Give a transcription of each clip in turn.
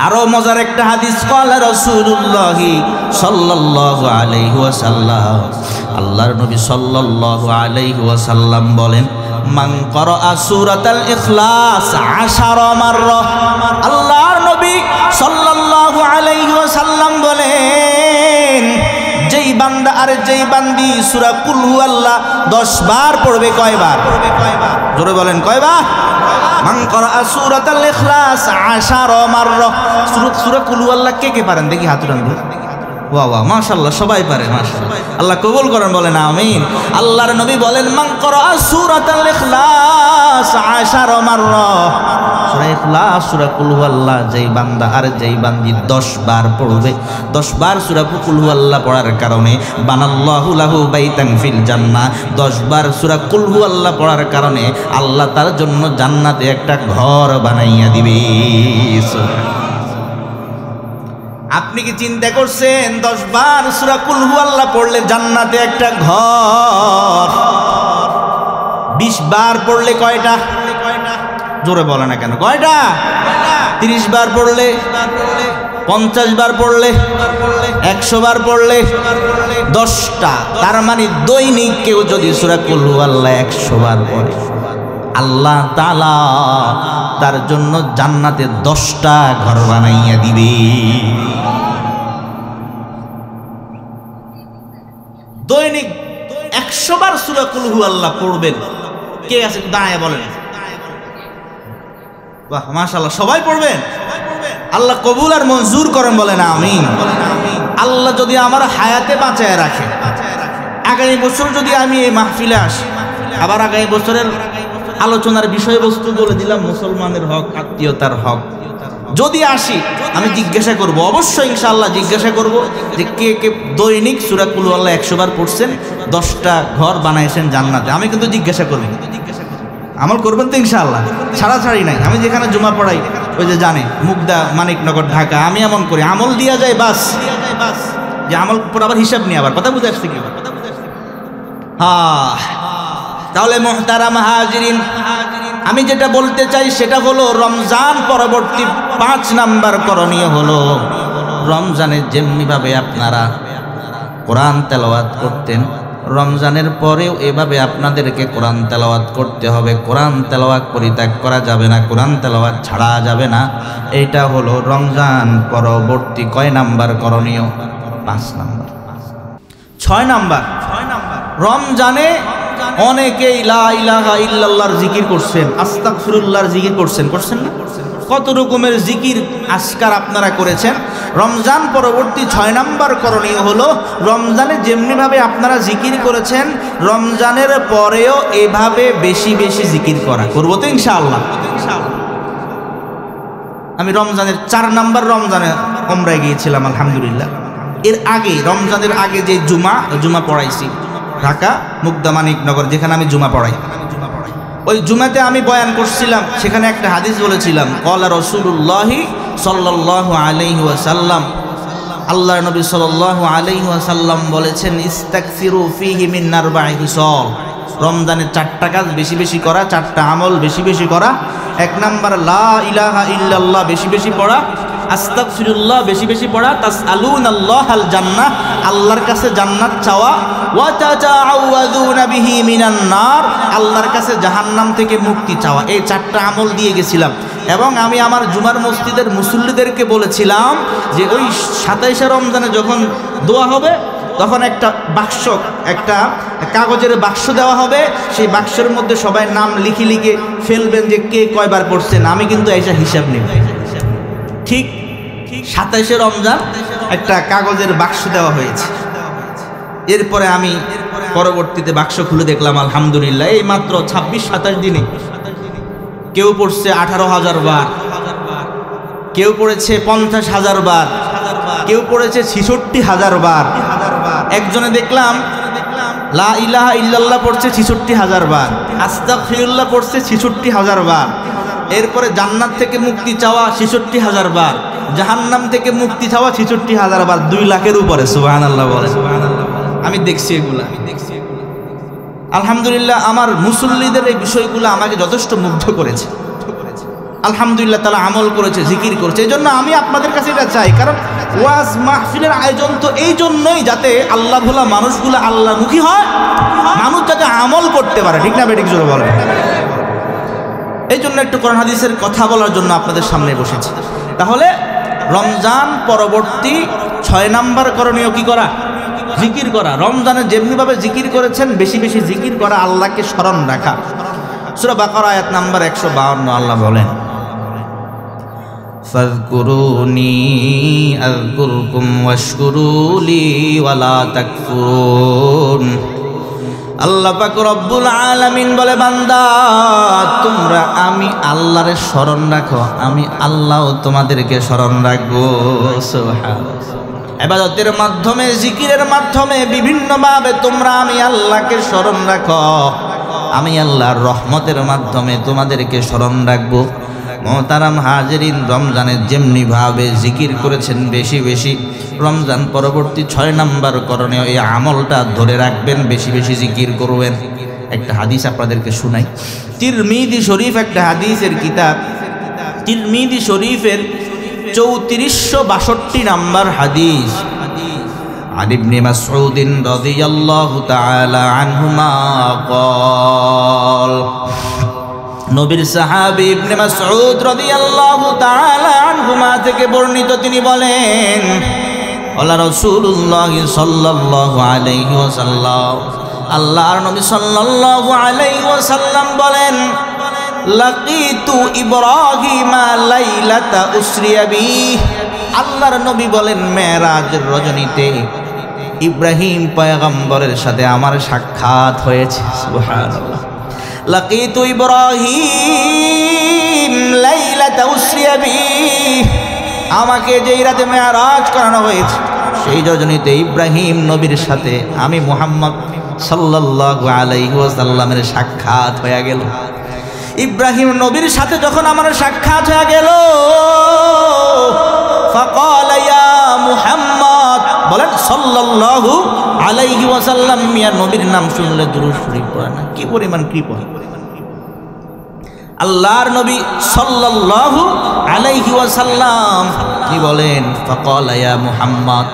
আরো মজার একটা হাদিস, ক্বালা রাসূলুল্লাহ সাল্লাল্লাহু আলাইহি ওয়াসাল্লাম, আল্লাহর নবী সাল্লাল্লাহু আলাইহি ওয়াসাল্লাম বলেন, মান ক্বারাআ সূরাতাল ইখলাস 10 মাররা। আল্লাহর নবী সাল্লাল্লাহু আলাইহি ওয়াসাল্লাম বলেন, যেই বান্দা আর যেই বান্দি সূরা কুল হুয়াল্লাহ 10 বার পড়বে, কয়বার? জোরে বলেন, কয়বার? মান ক্বারাআ সূরাতাল ইখলাস 10 মাররা। সূরা কুল হুয়াল্লাহ কে কে পারেন দেখি, হাত উঠান। ওয়া ওয়া, মাশাআল্লাহ, সবাই পারে, মাশাআল্লাহ, আল্লাহ কবুল করেন, বলেন আমিন। আল্লাহর নবী বলেন, মান ক্বারাআ সূরাতাল ইখলাস 10 মাররা। সূরা ইখলাস, সূরা কুল হুয়াল্লাহ যেই বান্দা আর যেই বান্দি 10 বার পড়বে, 10 বার সূরা কুল হুয়াল্লাহ পড়ার কারণে বানাল্লাহু লাহু বাইতান ফিল জান্নাহ, 10 বার সূরা কুল হুয়াল্লাহ পড়ার কারণে আল্লাহ তার জন্য জান্নাতে একটা ঘর বানাইয়া দিবে। আপনি কি চিন্তা করছেন 10 বার সূরা কুল হুয়াল্লাহ পড়লে জান্নাতে একটা ঘর? 20 বার পড়লে কয়টা? জোরে বলে না কেন, কয়টা? 30 বার পড়লে, 50 বার পড়লে, 100 বার পড়লে 10টা। তার মানে দৈনিক কেউ যদি সূরা কুল হুয়াল্লাহ 100 বার পড়ে, আল্লাহ তাআলা তার জন্য জান্নাতে 10টা ঘর বানাইয়া দিবে। দৈনিক 100 বার সূরা কুল হুয়াল্লাহ পড়বেন। কে আছে দাঁড়ায় বলেন? বাহ, মাশাআল্লাহ, সবাই পড়বেন। আল্লাহ কবুল আর মঞ্জুর করেন, বলেন আমিন। আল্লাহ যদি আমার হায়াতে বাঁচায় রাখে, আগামী বছর যদি আমি এই মাহফিলে আসি, আবার আগামী বছরের আলোচনার বিষয়বস্তু বলে দিলাম মুসলমানের হক, আত্মীয়তার হক, যদি আসি আমি জিজ্ঞাসা করব, অবশ্যই ইনশাআল্লাহ জিজ্ঞাসা করব যে কে কে দৈনিক সূরা কুল হুয়াল্লাহ 100 বার পড়ছেন, 10টা ঘর বানাইছেন জান্নাতে। আমি কিন্তু জিজ্ঞাসা করব, আমল করবেন তো ইনশাআল্লাহ, ছাড়াছাড়ি নাই। আমি যেখানে জুমা পড়াই, ওই যে জানে মুগদা, মানিকনগর, ঢাকা, আমি এমন করি, আমল দিয়া যায় বাস, যে আমল পর আবার হিসাব নিয়ে আবার কথা বুঝে আসছে কি? হ্যাঁ, তাহলে মুহতারাম হাজিরিন, আমি যেটা বলতে চাই সেটা হলো রমজান পরবর্তী 5 নাম্বার করণীয় হলো, রমজানে যেমনিভাবে আপনারা কোরআন তেলাওয়াত করতেন, রমজানের পরেও এভাবে আপনাদেরকে কোরআন তেলাওয়াত করতে হবে। কোরআন তেলাওয়াত পরিত্যাগ করা যাবে না, কোরআন তেলাওয়াত ছাড়া যাবে না। এটা হলো রমজান পরবর্তী কয় নাম্বার করণীয়? 5 নাম্বার। 6 নাম্বার, রমজানে অনেকেই লা ইলাহা ইল্লাল্লাহর জিকির করছেন, আস্তাগফিরুল্লাহর জিকির করছেন, করছেন না? কত রকমের জিকির আজকার আপনারা করেছেন। রমজান পরবর্তী 6 নাম্বার করণীয় হলো, রমজানে যেমনিভাবে আপনারা জিকির করেছেন, রমজানের পরেও এভাবে বেশি বেশি জিকির করা। করবো তো ইনশাআল্লাহ? আমি রমজানের 4 নাম্বার রমজানে উমরায় গিয়েছিলাম, আলহামদুলিল্লাহ। এর আগে, রমজানের আগে যে জুমা পড়াইছি ঢাকা মুগদা মানিকনগর, যেখানে আমি জুমা পড়াই, ওই জুমাতে আমি বয়ান করছিলাম, সেখানে একটা হাদিস বলেছিলাম, ক্বালা রাসূলুল্লাহ সাল্লাল্লাহু আলাইহি ওয়াসাল্লাম, আল্লাহর নবী সাল্লাল্লাহু আলাইহি ওয়াসাল্লাম বলেছেন, ইস্তাকসিরু ফীহি মিন 4 হিসাল। রমজানে 4টা কাজ বেশি বেশি করা, 4টা আমল বেশি বেশি করা। 1 নাম্বার লা ইলাহা ইল্লাল্লাহ বেশি বেশি পড়া, আস্তাগফিরুল্লাহ বেশি বেশি পড়া, তাসআলুনাল্লাহাল জান্নাহ, আল্লাহর কাছে জান্নাত চাওয়া, ওয়া তাতাআউযুনা বিহি মিনান নার, আল্লাহর কাছে জাহান্নাম থেকে মুক্তি চাওয়া। এই 4টা আমল দিয়ে গেছিলাম। এবং আমি আমার জুমার মসজিদের মুসল্লিদেরকে বলেছিলাম যে ওই 27শে রমজানে যখন দোয়া হবে, তখন একটা বাক্স, একটা কাগজের বাক্স দেওয়া হবে, সেই বাক্সের মধ্যে সবাই নাম লিখে লিখে ফেলবেন যে কে কয়বার পড়ছেন। আমি কিন্তু এইসব হিসাব নেব। ঠিক 27শে রমজান একটা কাগজের বাক্স দেওয়া হয়েছে। এরপরে আমি পরবর্তীতে বাক্স খুলে দেখলাম, আলহামদুলিল্লাহ, এই মাত্র 26-27 দিনে কেউ পড়ছে 18,000 বার, কেউ পড়েছে 50,000 বার, কেউ পড়েছে 66,000 বার। একজনে দেখলাম লা ইলাহা ইল্লাল্লাহ পড়ছে 66,000 বার, আস্তাগফিরুল্লাহ পড়ছে 66,000 বার। এরপরে জান্নাত থেকে মুক্তি চাওয়া 66,000 বার, জাহান্নাম থেকে মুক্তি চাওয়া 66,000 বার, 2 লাখের উপরে। সুবহানাল্লাহ বলে। আমি দেখছি এগুলা, আলহামদুলিল্লাহ। আমার মুসল্লিদের এই বিষয়গুলো আমাকে যথেষ্ট মুগ্ধ করেছে। আলহামদুলিল্লাহ তাআলা আমল করেছে, জিকির করেছে। এই জন্য আমি আপনাদের কাছে এটা চাই, কারণ ওয়াজ মাহফিলের আয়োজন তো এই জন্যই যাতে আল্লাহ ভোলা মানুষগুলো আল্লাহমুখী হয়, মানুষ যাতে আমল করতে পারে, ঠিক না বেঠিক জোরে বলেন। এই জন্য একটু কোরআন হাদিসের কথা বলার জন্য আপনাদের সামনে বসেছি। তাহলে রমজান পরবর্তী 6 নাম্বার করণীয় কি করা? জিকির করা। রমজানে যেমনিভাবে জিকির করেছেন বেশি বেশি জিকির করা, আল্লাহকে স্মরণ রাখা। সূরা বাকারা আয়াত নাম্বার 152 আল্লাহ বলেন, ফাযকুরুনি আযকুরকুম ওয়াশকুরুলি ওয়ালা তাকফুরুন। আল্লাহ পাক রব্বুল আলামিন বলে, বান্দা তোমরা আমি আল্লাহরে স্মরণ রাখো, আমি আল্লাহও তোমাদেরকে স্মরণ রাখবো। সুবহানাল্লাহ। ইবাদতের মাধ্যমে, জিকিরের মাধ্যমে বিভিন্নভাবে তোমরা আমি আল্লাহকে স্মরণ রাখো, আমি আল্লাহর রহমতের মাধ্যমে তোমাদেরকে স্মরণ রাখবো। মোহতারাম হাজিরিন, রমজানে যেমনিভাবে জিকির করেছেন বেশি বেশি, রমজান পরবর্তী 6 নাম্বার করণীয় এই আমলটা ধরে রাখবেন, বেশি বেশি জিকির করবেন। একটা হাদিস আপনাদেরকে শুনাই। তিরমিজি শরীফ একটা হাদিসের কিতাব, তিরমিজি শরীফের 3462 নাম্বার হাদিস। عن ابن مسعود رضي الله تعالى عنهما قال, নবীর সাহাবী ইবনে মাসউদ রাদিয়াল্লাহু তাআলা আনহুমা থেকে বর্ণিত, তিনি বলেন, আল্লাহ রাসূলুল্লাহ সাল্লাল্লাহু আলাইহি ওয়াসাল্লাম, আল্লাহর নবী সাল্লাল্লাহু আলাইহি ওয়াসাল্লাম বলেন, লাকিতু ইব্রাহিমা লাইলাতা উসরিয়া বি। আল্লাহর নবী বলেন, মেরাজের রজনীতে ইব্রাহিম পয়গম্বরের সাথে আমার সাক্ষাৎ হয়েছে। সুবহানাল্লাহ। লাকিতু ইব্রাহিম লাইলাতা উসরিয়া বি, আমাকে যেই রাতে মেরাজ করানো হয়েছে সেই রজনীতে ইব্রাহিম নবীর সাথে আমি মুহাম্মদ সাল্লাল্লাহু আলাইহি ওয়াসাল্লামের সাক্ষাৎ হয়ে গেল। ইব্রাহিম নবীর সাথে যখন আমার সাক্ষাৎ হয়ে গেল, ফাকালা ইয়া মুহাম্মদ, বলেন সাল্লাল্লাহু আলাইহি ওয়াসাল্লাম। মিয়া নবীর নাম শুনলে দুরূদ শরীফ পড়ে না, কি পরিমাণ কৃপা! আল্লাহর নবী সাল্লাল্লাহু আলাইহি ওয়াসাল্লাম কি বলেন? ফাকালা ইয়া মুহাম্মদ।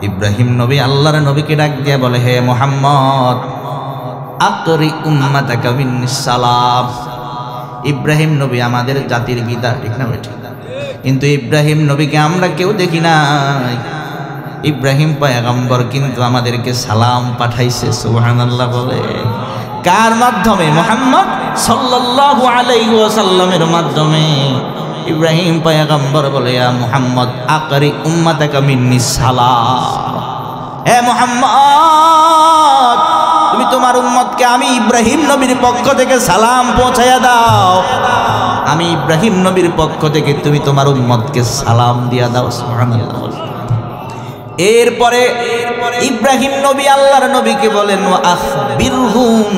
ইব্রাহিম নবী আল্লাহর নবীকে ডাক দিয়ে বলে, হে মুহাম্মদ, আকরি উম্মাতাকা মিন্নিস সালাম। ইব্রাহিম নবী আমাদের জাতির পিতা, ঠিক না বেঠিক? কিন্তু ইব্রাহিম নবীকে আমরা কেউ দেখি নাই। ইব্রাহিম পয়গম্বর কিন্তু আমাদেরকে সালাম পাঠাইছে। সুবহানাল্লাহ। বলে কার মাধ্যমে? মুহাম্মদ সাল্লাল্লাহু আলাইহি ওয়াসাল্লামের মাধ্যমে। ইব্রাহিম পয়গম্বর বলে, ইয়া মুহাম্মদ আকরি উম্মাতাকা মিন্নিস সালাম। হে মুহাম্মদ, তুমি তোমার উম্মতকে আমি ইব্রাহিম নবীর পক্ষ থেকে সালাম পৌঁছায়া দাও। আমি ইব্রাহিম নবীর পক্ষ থেকে তুমি তোমার উম্মতকে সালাম দিয়া দাও। সুবহানাল্লাহ। এরপরে ইব্রাহিম নবী আল্লাহর নবীকে বলেন, ওয়া আখবিরহুম,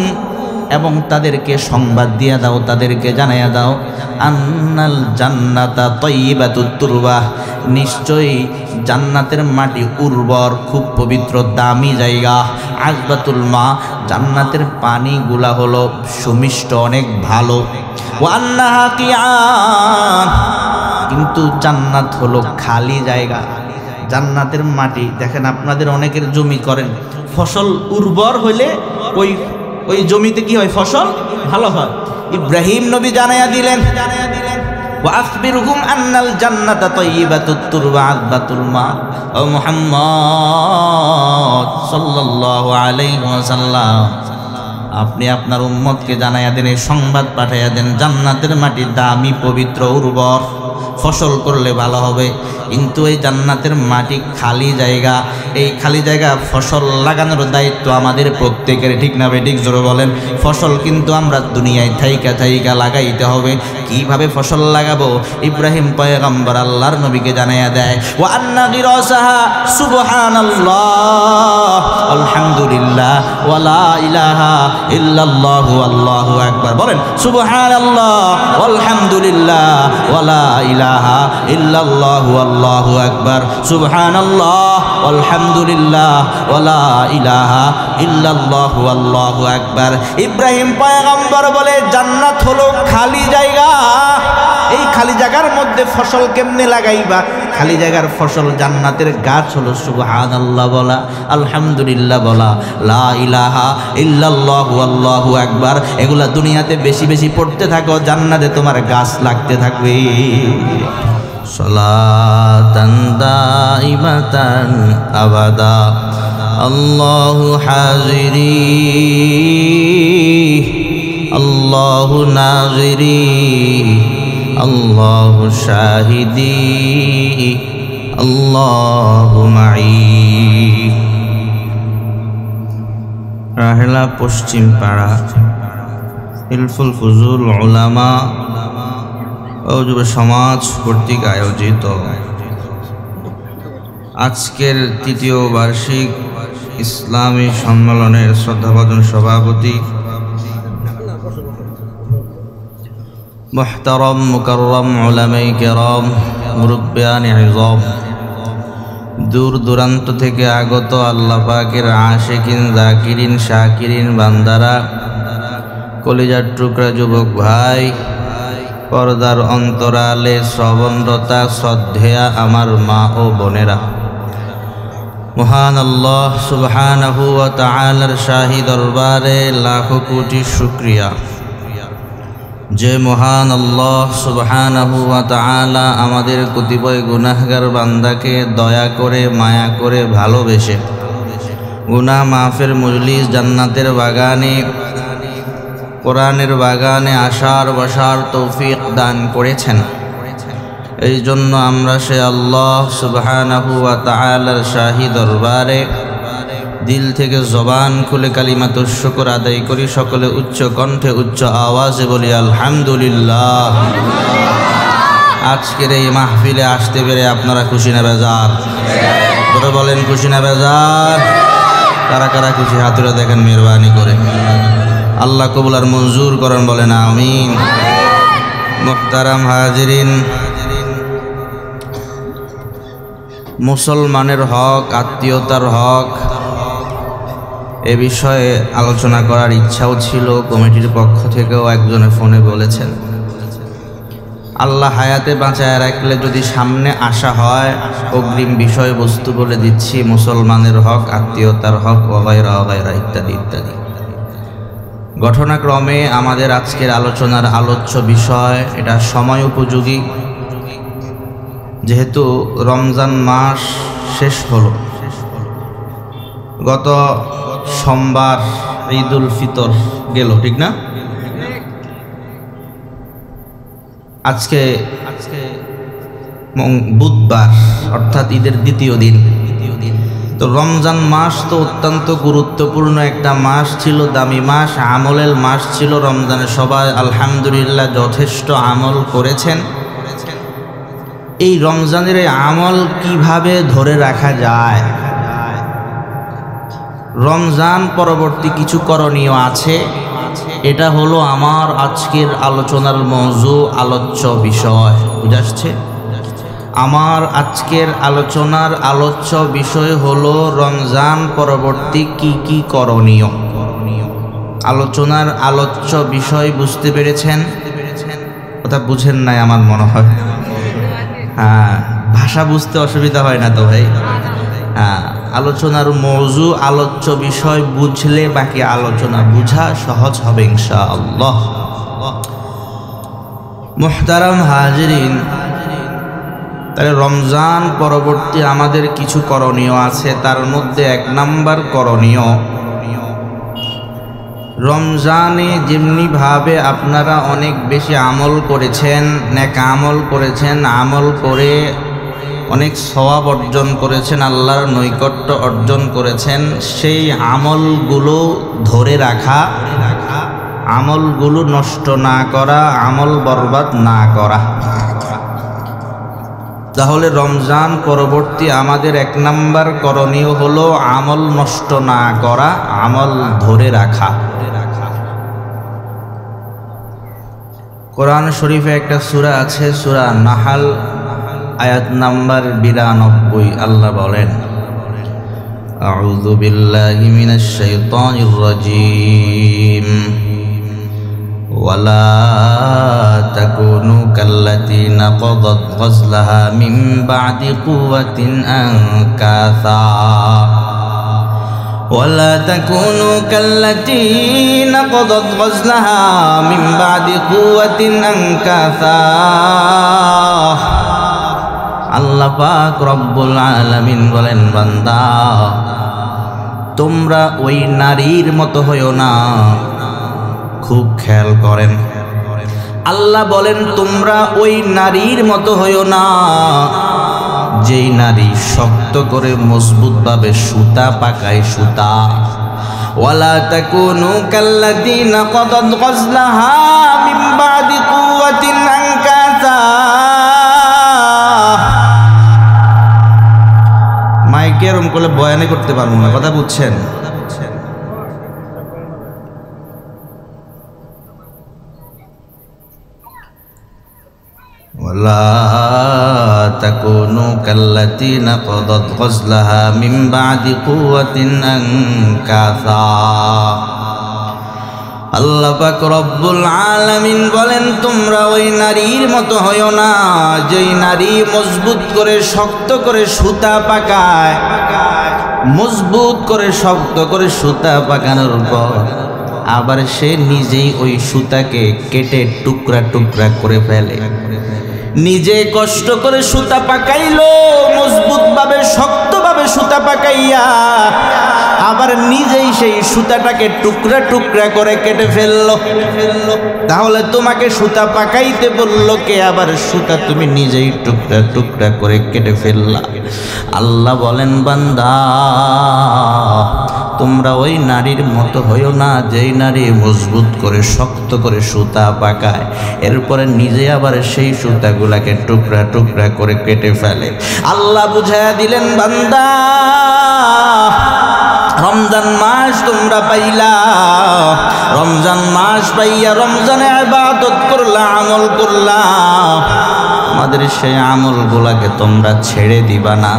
এবং তাদেরকে সংবাদ দিয়া দাও, তাদেরকে জানাইয়া দাও, আন্নাল জান্নাতা তাইয়্যিবাতুত তুরবা, নিশ্চয়ই জান্নাতের মাটি উর্বর, খুব পবিত্র, দামি জায়গা। আযবাতুল মা, জান্নাতের পানিগুলা হলো সুমিষ্ট, অনেক ভালো। ওয়া আন্নাহা কিয়ান, কিন্তু জান্নাত হলো খালি জায়গা। জান্নাতের মাটি দেখেন, আপনাদের অনেকের জমি করেন, ফসল উর্বর হইলে ওই জমিতে কি হয়? ফসল ভালো হয়। ইব্রাহিম নবী জানাইয়া দিলেন, ওয়া আখবিরহুম আন্নাল জান্নাতা তাইয়্যিবাতুত তুরবা আযবাতুল মা। ও মুহাম্মদ সাল্লাল্লাহু আলাইহি ওয়াসাল্লাম, আপনি আপনার উম্মতকে জানাইয়া দেন, এই সংবাদ পাঠাইয়া দেন, জান্নাতের মাটি দামি, পবিত্র, উর্বর, ফসল করলে ভালো হবে। কিন্তু এই জান্নাতের মাটি খালি জায়গা, এই খালি জায়গা ফসল লাগানোর দায়িত্ব আমাদের প্রত্যেকের, ঠিক না বেঠিক জোরে বলেন? ফসল কিন্তু আমরা দুনিয়ায় থাইকা থাইকা লাগাইতে হবে। কিভাবে ফসল লাগাবো? ইব্রাহিম পয়গম্বর আল্লাহর নবীকে জানাইয়া দেয়, ওয়া আন্না গিরাসাহা সুবহানাল্লাহ আলহামদুলিল্লাহ ওয়া লা ইলাহা ইল্লাল্লাহু আল্লাহু আকবার। বলেন সুবহানাল্লাহ আলহামদুলিল্লাহ ওয়া লা ইলাহা ইলাহা ইল্লাল্লাহু আল্লাহু আকবার সুবহানাল্লাহ আলহামদুলিল্লাহ ওয়ালা ইলাহা ইল্লাল্লাহু আল্লাহু আকবার। ইব্রাহিম পয়গম্বর বলে জান্নাত হলো খালি জায়গা, এই খালি জায়গার মধ্যে ফসল কেমনে লাগাইবা? খালি জায়গার ফসল জান্নাতের গাছ হলো সুবহানাল্লাহ বলা, আলহামদুলিল্লাহ বলা, লা ইলাহা ইল্লাল্লাহু আল্লাহু আকবার। এগুলা দুনিয়াতে বেশি বেশি পড়তে থাকো, জান্নাতে তোমার গাছ লাগতে থাকবে। সালাতান দাইমাতান আবাদা আল্লাহু হাজিরি আল্লাহু নাজিরি আল্লাহু শাহিদি আল্লাহু মাই। রাহেলা পশ্চিম পাড়া ইলফুল ফুজুল উলামা ও যুব সমাজ কর্তৃক আয়োজিত আজকের তৃতীয় বার্ষিক ইসলামী সম্মেলনের শ্রদ্ধাভাজন সভাপতি মুহতারাম মুকাররম উলামায়ে কেরাম, মুরব্বিয়ানে ইযম, দূর দূরান্ত থেকে আগত আল্লাহ পাকের আশিকিন জাকিরিন শাকিরিন বান্দারা, কলিজার টুকরা যুবক ভাই, পর্দার অন্তরালে শ্রবণরতা শ্রদ্ধেয়া আমার মা ও বোনেরা, মহান আল্লাহ সুবহানাহু ওয়া তাআলার শাহী দরবারে লাখো কোটি শুকরিয়া যে মহান আল্লাহ সুবহানাহু ওয়া তাআলা আমাদের কতিপয় গুনাহগার বান্দাকে দয়া করে মায়া করে ভালোবেসে গুনাহ মাফের মজলিস জান্নাতের বাগানে কোরআনের বাগানে আসার বসার তৌফিক দান করেছেন। এই জন্য আমরা সে আল্লাহ সুবহানাহু ওয়া তাআলার শাহী দরবারে দিল থেকে জবান খুলে কালিমাতুশ শুকর আদায় করি। সকলে উচ্চ কণ্ঠে উচ্চ আওয়াজে বলি আলহামদুলিল্লাহ। আজকের এই মাহফিলে আসতে পেরে আপনারা খুশি না বেজার? তোরা বলেন খুশি না বেজার? কারা কারা খুশি হাতুড়ে দেখেন মেহরবানি করে। আল্লাহ কবুল আর মঞ্জুর করেন, বলেন আমিন। মুহতারাম হাজিরিন, মুসলমানের হক, আত্মীয়তার হক এ বিষয়ে আলোচনা করার ইচ্ছাও ছিল। কমিটির পক্ষ থেকেও একজনে ফোনে বলেছেন, আল্লাহ হায়াতে বাঁচায় রাখলে যদি সামনে আসা হয়, অগ্রিম বিষয়বস্তু বলে দিচ্ছি, মুসলমানের হক, আত্মীয়তার হক, ওগায়রা ওগায়রা ইত্যাদি ইত্যাদি। ঘটনাক্রমে আমাদের আজকের আলোচনার আলোচ্য বিষয় এটা সময় উপযোগী, যেহেতু রমজান মাস শেষ হলো। গত সোমবার ঈদুল ফিতর গেল, ঠিক না? আজকে বুধবার, অর্থাৎ ঈদের দ্বিতীয় দিন। তো রমজান মাস তো অত্যন্ত গুরুত্বপূর্ণ একটা মাস ছিল, দামি মাস, আমলের মাস ছিল। রমজানে সবাই আলহামদুলিল্লাহ যথেষ্ট আমল করেছেন। এই রমজানের এই আমল কিভাবে ধরে রাখা যায়? রমজান পরবর্তী কিছু করণীয় আছে, এটা হলো আমার আজকের আলোচনার মওজু, আলোচ্য বিষয়। বুঝাচ্ছে? আমার আজকের আলোচনার আলোচ্য বিষয় হলো রমজান পরবর্তী কি কি করণীয়। আলোচনার আলোচ্য বিষয় বুঝতে পেরেছেন? কথা বুঝেন নাই আমার মনে হয়। হ্যাঁ, ভাষা বুঝতে অসুবিধা হয় না তো ভাই? হ্যাঁ, আলোচনার মওজু, আলোচ্য বিষয় বুঝলে বাকি আলোচনা বুঝা সহজ হবে ইনশাআল্লাহ। মুহতারাম হাজিরিন, তাহলে রমজান পরবর্তী আমাদের কিছু করণীয় আছে। তার মধ্যে এক নাম্বার করণীয়, রমজানে যেমনিভাবে আপনারা অনেক বেশি আমল করেছেন, নেক আমল করেছেন, আমল করে অনেক সওয়াব অর্জন করেছেন, আল্লাহর নৈকট্য অর্জন করেছেন, সেই আমলগুলো ধরে রাখা, আমলগুলো নষ্ট না করা, আমল বরবাদ না করা। তাহলে রমজান পরবর্তী আমাদের এক নাম্বার করণীয় হলো আমল নষ্ট না করা, আমল ধরে রাখা। কোরআন শরীফে একটা সূরা আছে, সূরা নাহাল, আয়াত নাম্বার 92। আল্লাহ বলেন, আউযু বিল্লাহি মিনাশ শাইতানির রাজীম, ওয়ালা তাকুনু কাল্লাতী নাকাদাত গজলাহা মিন বা'দি কুওয়াতিন আনকাসা, ولا تكونوا كالتي نقضت غزلها من بعد قوة أنكاثا। আল্লাহ পাক রব্বুল আলামিন বলেন, বান্দা তোমরা ওই নারীর মতো হইও না। খুব খেয়াল করেন, আল্লাহ বলেন তোমরা ওই নারীর মতো হইও না যেই নারী শক্ত করে মজবুতভাবে সুতা পাকায় সুতা। ওয়ালা তাকুনু কাল্লাতী নাকাদাত গজলাহা মিন বা'দি কুওয়াতিন আনকাসা। মাইকে এরম করলে বয়ানে করতে পারবো না, কথা বুঝছেন? ওয়ালা তাকুনু কাল্লাতী নাকাদাত গজলাহা মিন বা'দি কুওয়াতিন আনকাসা। আল্লাহ পাক রব্বুল আলামিন বলেন তোমরা ওই নারীর মতো হইও না যেই নারী মজবুত করে শক্ত করে সুতা পাকায়। মজবুত করে শক্ত করে সুতা পাকানোর পর আবার সে নিজেই ওই সুতাকে কেটে টুকরা টুকরা করে ফেলে। নিজে কষ্ট করে সুতা পাকাইলো, মজবুতভাবে শক্তভাবে সুতা পাকাইয়া আবার নিজেই সেই সুতাটাকে টুকরা টুকরা করে কেটে ফেললো। তাহলে তোমাকে সুতা পাকাইতে বললো কে? আবার সুতা তুমি নিজেই টুকরা টুকরা করে কেটে ফেললা। আল্লাহ বলেন, বান্দা তোমরা ওই নারীর মতো হইও না যেই নারী মজবুত করে শক্ত করে সুতা পাকায়, এরপরে নিজে আবার সেই সুতাগুলাকে টুকরা টুকরা করে কেটে ফেলে। আল্লাহ বুঝাইয়া দিলেন, বান্দা রমজান মাস তোমরা পাইলা, রমজান মাস পাইয়া রমজানে ইবাদত করলা, আমল করলা। আমাদের সেই আমলগুলাকে তোমরা ছেড়ে দিবা না,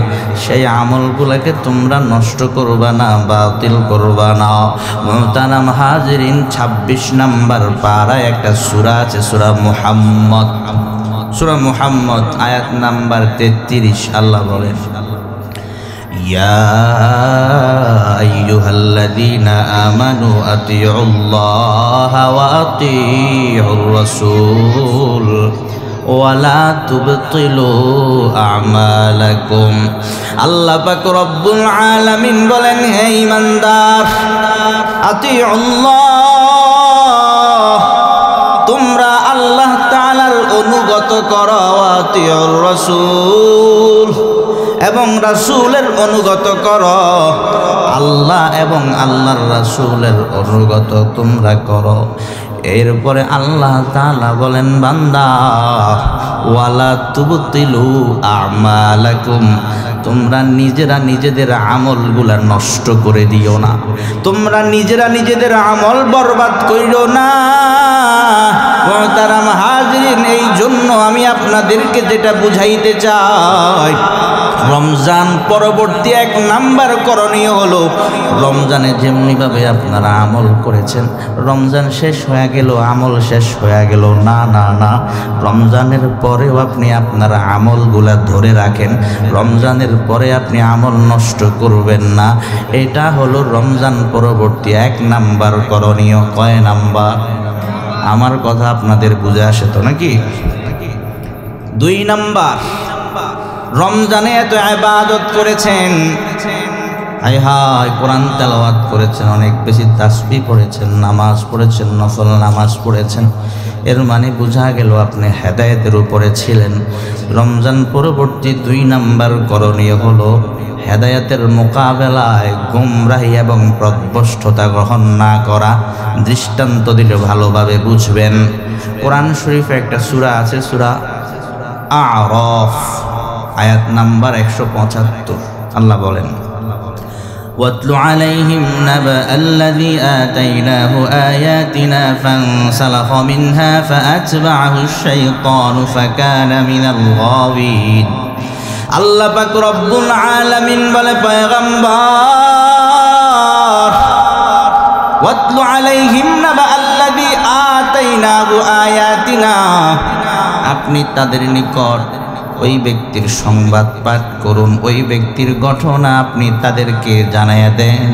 সেই আমলগুলাকে তোমরা নষ্ট করবা না, বাতিল করবা না। মুহতারাম হাজিরিন, 26 নম্বর পারায় একটা সূরা আছে, সূরা মুহাম্মদ। সূরা মুহাম্মদ আয়াত নাম্বার 33। আল্লাহ বলেন, ইয়া আইয়ুহাল্লাযীনা আমানু আতিউল্লাহা ওয়া আতিউর রাসূল ওয়ালা তুবতিলু আমালাকুম। আল্লাহ পাক রব্বুল আলামিন বলেন, হে ঈমানদার, আতিউল্লাহ, তোমরা আল্লাহ তাআলার অনুগত করো, আতিউর রাসূল, এবং রাসূলের অনুগত করো। আল্লাহ এবং আল্লাহর রাসূলের অনুগত তোমরা করো। এরপরে আল্লাহ তাআলা বলেন, বান্দা ওয়ালা তুবতিলু আমালাকুম, তোমরা নিজেরা নিজেদের আমলগুলা নষ্ট করে দিও না, তোমরা নিজেরা নিজেদের আমল বরবাদ কইরো না। মুহতারাম হাজিরিন, এই জন্য আমি আপনাদেরকে যেটা বুঝাইতে চাই, রমজান পরবর্তী 1 নাম্বার করণীয় হলো, রমজানে যেমনিভাবে আপনারা আমল করেছেন, রমজান শেষ হয়ে গেল, আমল শেষ হয়ে গেল, না না না, রমজানের পরেও আপনি আপনার আমলগুলা ধরে রাখেন, রমজানের পরে আপনি আমল নষ্ট করবেন না। এটা হলো রমজান পরবর্তী 1 নাম্বার করণীয়। কয় নাম্বার? আমার কথা আপনাদের বুঝে আসে তো নাকি? 2 নাম্বার, রমজানে এত ইবাদত করেছেন, হায় হায় কোরআন তেলাওয়াত করেছেন, অনেক বেশি তাসবিহ পড়েছেন, নামাজ পড়েছেন, নফল নামাজ পড়েছেন, এর মানে বোঝা গেল আপনি হেদায়েতের উপরে ছিলেন। রমজান পরবর্তী 2 নাম্বার করণীয় হলো, হেদায়েতের মোকাবেলায় গুমরাহি এবং পথভ্রষ্টতা গ্রহণ না করা। দৃষ্টান্ত দিলে ভালোভাবে বুঝবেন। কোরআন শরীফে একটা সূরা আছে, সূরা আরাফ, আয়াত নাম্বার 175। আল্লাহ বলেন, واتل عليهم نبأ الذي آتيناه آياتنا فانسلخ منها فأتبعه الشيطان فكان من الغاوين আল্লাহ পাক রব্বুল আলামিন বলে পয়গম্বর ওয়াতলু আলাইহিম নাবা আল্লাযী আতাইনাহু আয়াতিনা আপনি তাদের নিকট ওই ব্যক্তির সংবাদ পাঠ করুন, ওই ব্যক্তির ঘটনা আপনি তাদেরকে জানায়া দেন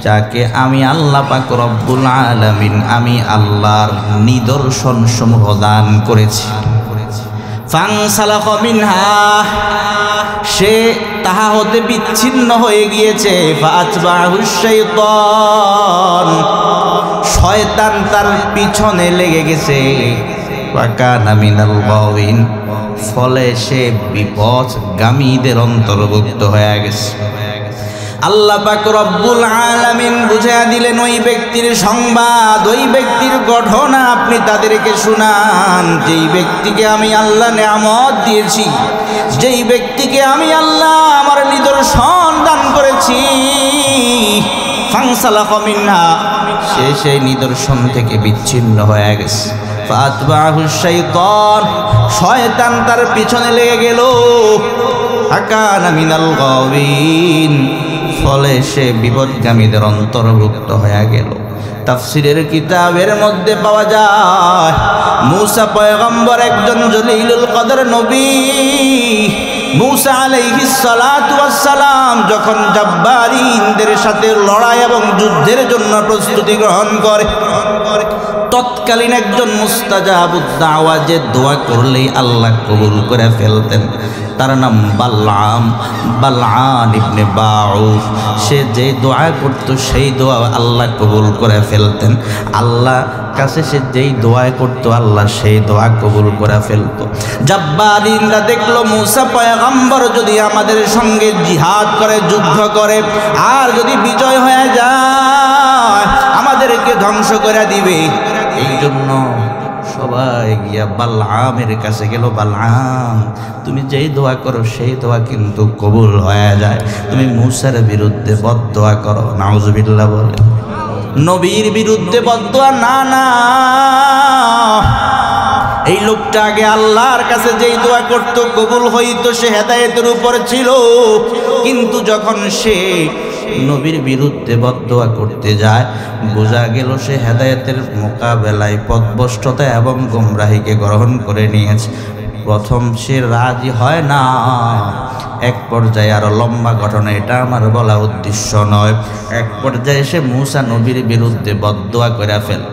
যাকে আমি আল্লাহ পাক রব্বুল আলামিন আমি আল্লাহর নিদর্শন সমূহ দান করেছি। ফানসালাখ মিনহা সে তাহা হতে বিচ্ছিন্ন হয়ে গিয়েছে। ফাআতবাহুশ শাইতান শয়তান তার পিছনে লেগে গেছে। ওয়াকানা মিনাল গাওয়িন ফলে সে বিপথগামীদের অন্তর্ভুক্ত হয়ে গেছে। আল্লাহ পাক রব্বুল আলামিন বুঝিয়ে দিলেন ওই ব্যক্তির সংবাদ, ওই ব্যক্তির ঘটনা আপনি তাদেরকে শুনান, যেই ব্যক্তিকে আমি আল্লাহ নেয়ামত দিয়েছি, যেই ব্যক্তিকে আমি আল্লাহ আমার নিদর্শন দান করেছি। ফানসালাখ মিনহা সে সেই নিদর্শন থেকে বিচ্ছিন্ন হয়ে গেছে। ফাআতবাহুশ শাইতান শয়তান তার পিছনে লেগে গেল। আকানা মিনাল গাওয়িন ফলে সে বিপদগামীদের অন্তর্ভুক্ত হয়ে গেল। তাফসীরের কিতাবের মধ্যে পাওয়া যায় মূসা পয়গম্বর একজন জলিলুল কদর নবী। মূসা আলাইহিস সালাতু ওয়াস সালাম যখন জাব্বারিনদের সাথে লড়াই এবং যুদ্ধের জন্য প্রস্তুতি গ্রহণ করে, তৎকালীন একজন মুস্তাজাবুদ দাওয়া যে দোয়া করলেই আল্লাহ কবুল করে ফেলতেন, তার নাম বালআন ইবনে বাউফ। সে যে দোয়া করতো সেই দোয়া আল্লাহ কবুল করে ফেলতেন। আল্লাহ কাছে সে যেই দোয়া করতো আল্লাহ সেই দোয়া কবুল করে ফেলতো। জাব্বারিনরা দেখলো মূসা পয়গম্বর যদি আমাদের সঙ্গে জিহাদ করে, যুদ্ধ করে, আর যদি বিজয় হয়ে যায় আমাদেরকে ধ্বংস করে দিবে। এই জন্য সবাই গিয়া বালআমের কাছে গেল, বালআম তুমি যেই দোয়া করো সেই দোয়া কিন্তু কবুল হয়ে যায়, তুমি মূসার বিরুদ্ধে বদদোয়া করো। নাউজুবিল্লাহ বলে নবীর বিরুদ্ধে বদদোয়া না, না এই লোকটা আগে আল্লাহর কাছে যেই দোয়া করত কবুল হইতো, সে হেদায়েতের উপর ছিল। কিন্তু যখন সে নবীর বিরুদ্ধে বদদোয়া করতে যায় বোঝা গেল সে হেদায়েতের মোকাবেলায় পথভ্রষ্টতা এবং গোমরাহিকে গ্রহণ করে নিয়েছে। প্রথম সে রাজি হয় না, এক পর্যায়ে আরো লম্বা ঘটনা, এটা আমার বলা উদ্দেশ্য নয়। এক পর্যায়ে সে মূসা নবীর বিরুদ্ধে বদদোয়া করে ফেলে।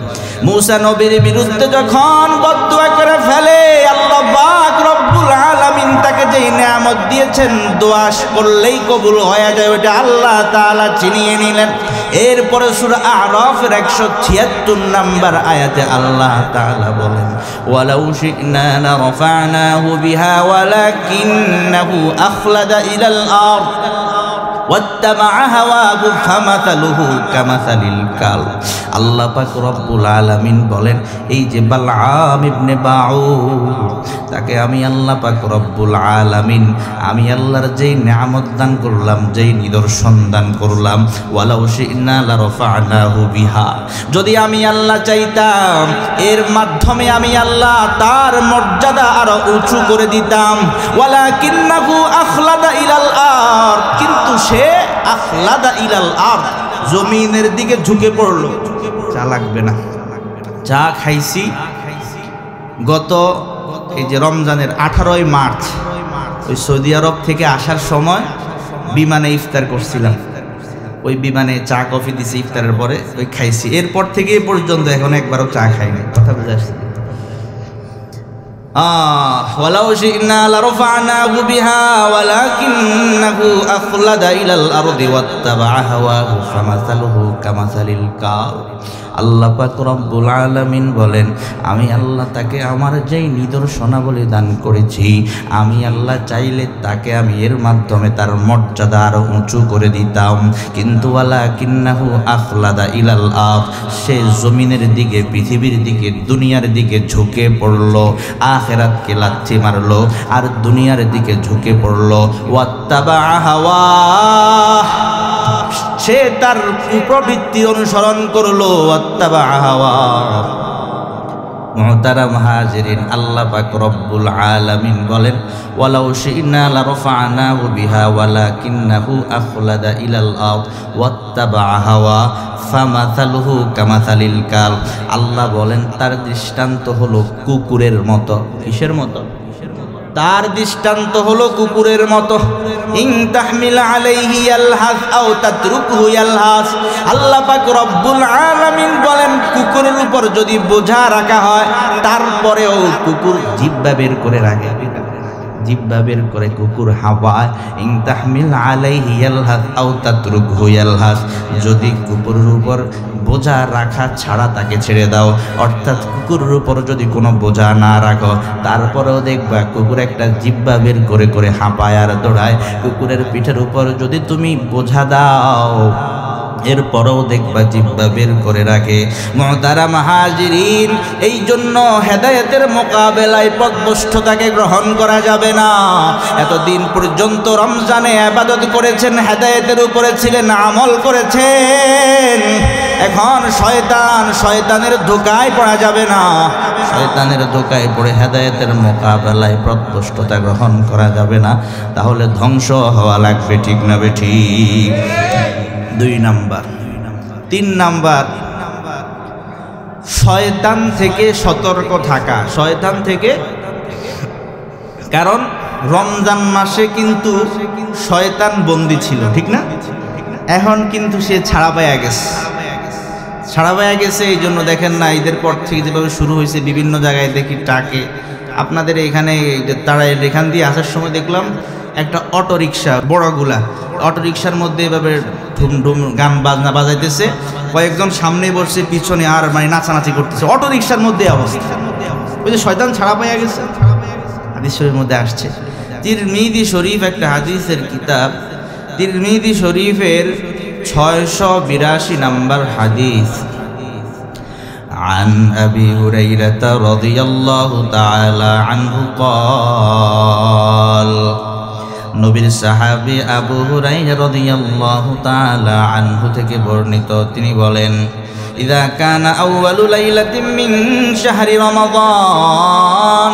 মূসা নবীর বিরুদ্ধে যখন বদদোয়া করে ফেলে, আল্লাহ পাক রব্বুল আলামিন তাকে যেই নেয়ামত দিয়েছেন দোয়া করলেই কবুল হয়ে যায়, ওটা আল্লাহ তাআলা ছিনিয়ে নিলেন। এরপরে সূরা আরাফের 176 নম্বর আয়াতে আল্লাহ তাআলা বলেন, ওয়ালাউ শি'না লারফা'নাহু বিহা ওয়ালাকিন্নাহু আখলাদা ইলাল আরদ ওয়াত্তাবা'a হাওয়াহু ফামাসালুহু কামাসালিল কালব। আল্লাহ পাক রব্বুল আলামিন বলেন এই যে বালআম ইবনে বাউফ তাকে আমি আল্লাহ পাক রব্বুল আলামিন আমি আল্লাহর যেই নিয়ামত দান করলাম, যেই নিদর্শন দান করলাম, ওয়ালাউ শি'না লারফা'নাহু বিহা যদি আমি আল্লাহ চাইতাম এর মাধ্যমে আমি আল্লাহ তার মর্যাদা আরো উঁচু করে দিতাম। ওয়ালাকিন্নাহু আখলাদা ইলাল আরদ কিন্তু সে আখলাদা ইলাল আরদ জমিনের দিকে ঝুঁকে পড়লো। চা লাগবে না, চা খাইছি গত এই যে রমজানের 18 মার্চ ওই সৌদি আরব থেকে আসার সময় বিমানে ইফতার করছিলাম। ওই বিমানে চা কফি দিছি ইফতারের পরে, ওই খাইছি। এরপর থেকে এ পর্যন্ত এখন একবারও চা খাইনি। কথা বুঝে আসছে? ওয়ালাউ শি'না লারফা'নাহু বিহা ওয়ালাকিন্নাহু আখলাদা ইলাল আরদি ওয়াত্তাবা'a হাওয়াহু ফামাসালুহু কামাসালিল কালব। আল্লাহ পাক রব্বুল আলামিন বলেন আমি আল্লাহ তাকে আমার যেই নিদর্শনাবলী দান করেছি আমি আল্লাহ চাইলে তাকে আমি এর মাধ্যমে তার মর্যাদা আরো উঁচু করে দিতাম। কিন্তু ওয়ালাকিন্নাহু আখলাদা ইলাল আরদ সে জমিনের দিকে, পৃথিবীর দিকে, দুনিয়ার দিকে ঝুঁকে পড়লো, আখিরাতকে লাথি মারলো আর দুনিয়ার দিকে ঝুঁকে পড়লো। ওয়াত্তাবা'a হাওয়া সে তার কুপ্রবৃত্তি অনুসরণ করলো, ওয়াত্তাবা হাওয়া। মুহতারাম হাজিরিন, আল্লাহ পাক রব্বুল আলামিন বলেন, ওয়ালাউ শি'না লারফা'নাহু বিহা ওয়ালাকিন্নাহু আখলাদা ইলাল আরদ ওয়াত্তাবা হাওয়া ফামাসালুহু কামাসালিল কালব। আল্লাহ বলেন তার দৃষ্টান্ত হলো কুকুরের মতো। কিসের মতো? তার দৃষ্টান্ত হলো কুকুরের মতো। ইন তাহমিল আলাইহি ইয়ালহাস আও তাতরুকহু ইয়ালহাস। আল্লাহ পাক রব্বুল আলামিন বলেন কুকুরের উপর যদি বোঝা রাখা হয় তারপরেও কুকুর জিহ্বা বের করে রাখে, জিহ্বা বের করে কুকুর হাওয়ায়। ইন তাহমিল আলাইহি ইয়ালহাস আও তাতরুকহু ইয়ালহাস। যদি কুকুরের উপর বোঝা রাখা ছাড়া তাকে ছেড়ে দাও, অর্থাৎ কুকুরের উপর যদি কোনো বোঝা না রাখো, তারপরেও দেখবা কুকুর একটা জিহ্বা বের করে করে হাঁপায় আর দৌড়ায়। কুকুরের পিঠের উপর যদি তুমি বোঝা দাও, এরপরেও দেখবা জিহ্বা বের করে রাখে। মুহতারাম হাজিরিন, এই জন্য হেদায়েতের মোকাবেলায় পথভ্রষ্টতাকে গ্রহণ করা যাবে না। এতদিন পর্যন্ত রমজানে ইবাদত করেছেন, হেদায়েতের উপরে ছিলেন, আমল করেছেন, এখন শয়তানের ধোঁকায় পড়া যাবে না। শয়তানের ধোঁকায় পড়ে হেদায়েতের মোকাবেলায় পথভ্রষ্টতা গ্রহণ করা যাবে না, তাহলে ধ্বংস হওয়া লাগবে। ঠিক না বেঠিক? 2 নাম্বার। 3 নাম্বার, শয়তান থেকে সতর্ক থাকা। শয়তান থেকে, কারণ রমজান মাসে কিন্তু শয়তান বন্দী ছিল, ঠিক না? এখন কিন্তু সে ছাড়া পাইয়া গেছে, ছাড়া পাইয়া গেছে। এই জন্য দেখেন না, ঈদের পর থেকে যেভাবে শুরু হয়েছে, বিভিন্ন জায়গায় দেখি টাকে। আপনাদের এখানে তারা এখান দিয়ে আসার সময় দেখলাম একটা অটো রিক্সা, বড়গুলা অটো রিক্সার মধ্যে এভাবে ঢুম ঢুম গান বাজনা বাজাইতেছে, কয়েকজন সামনে বসে, পিছনে আর মানে নাচানাচি করতেছে, অটো রিক্সার মধ্যে অবস্থা। ওই যে শয়তান ছাড়া পাইয়া গেছে। হাদিস শরীফের মধ্যে আসছে, তিরমিজি শরীফ একটা হাদিসের কিতাব, তিরমিজি শরীফের 682 নম্বর হাদিস। عن أبي هريرة رضي الله تعالى عنه قال, নবীর সাহাবী আবু হুরায়রা রাদিয়াল্লাহু তাআলা আনহু থেকে বর্ণিত, তিনি বলেন, ইযা কানা আউয়ালু লাইলাতিন মিন শাহরি রমাদান।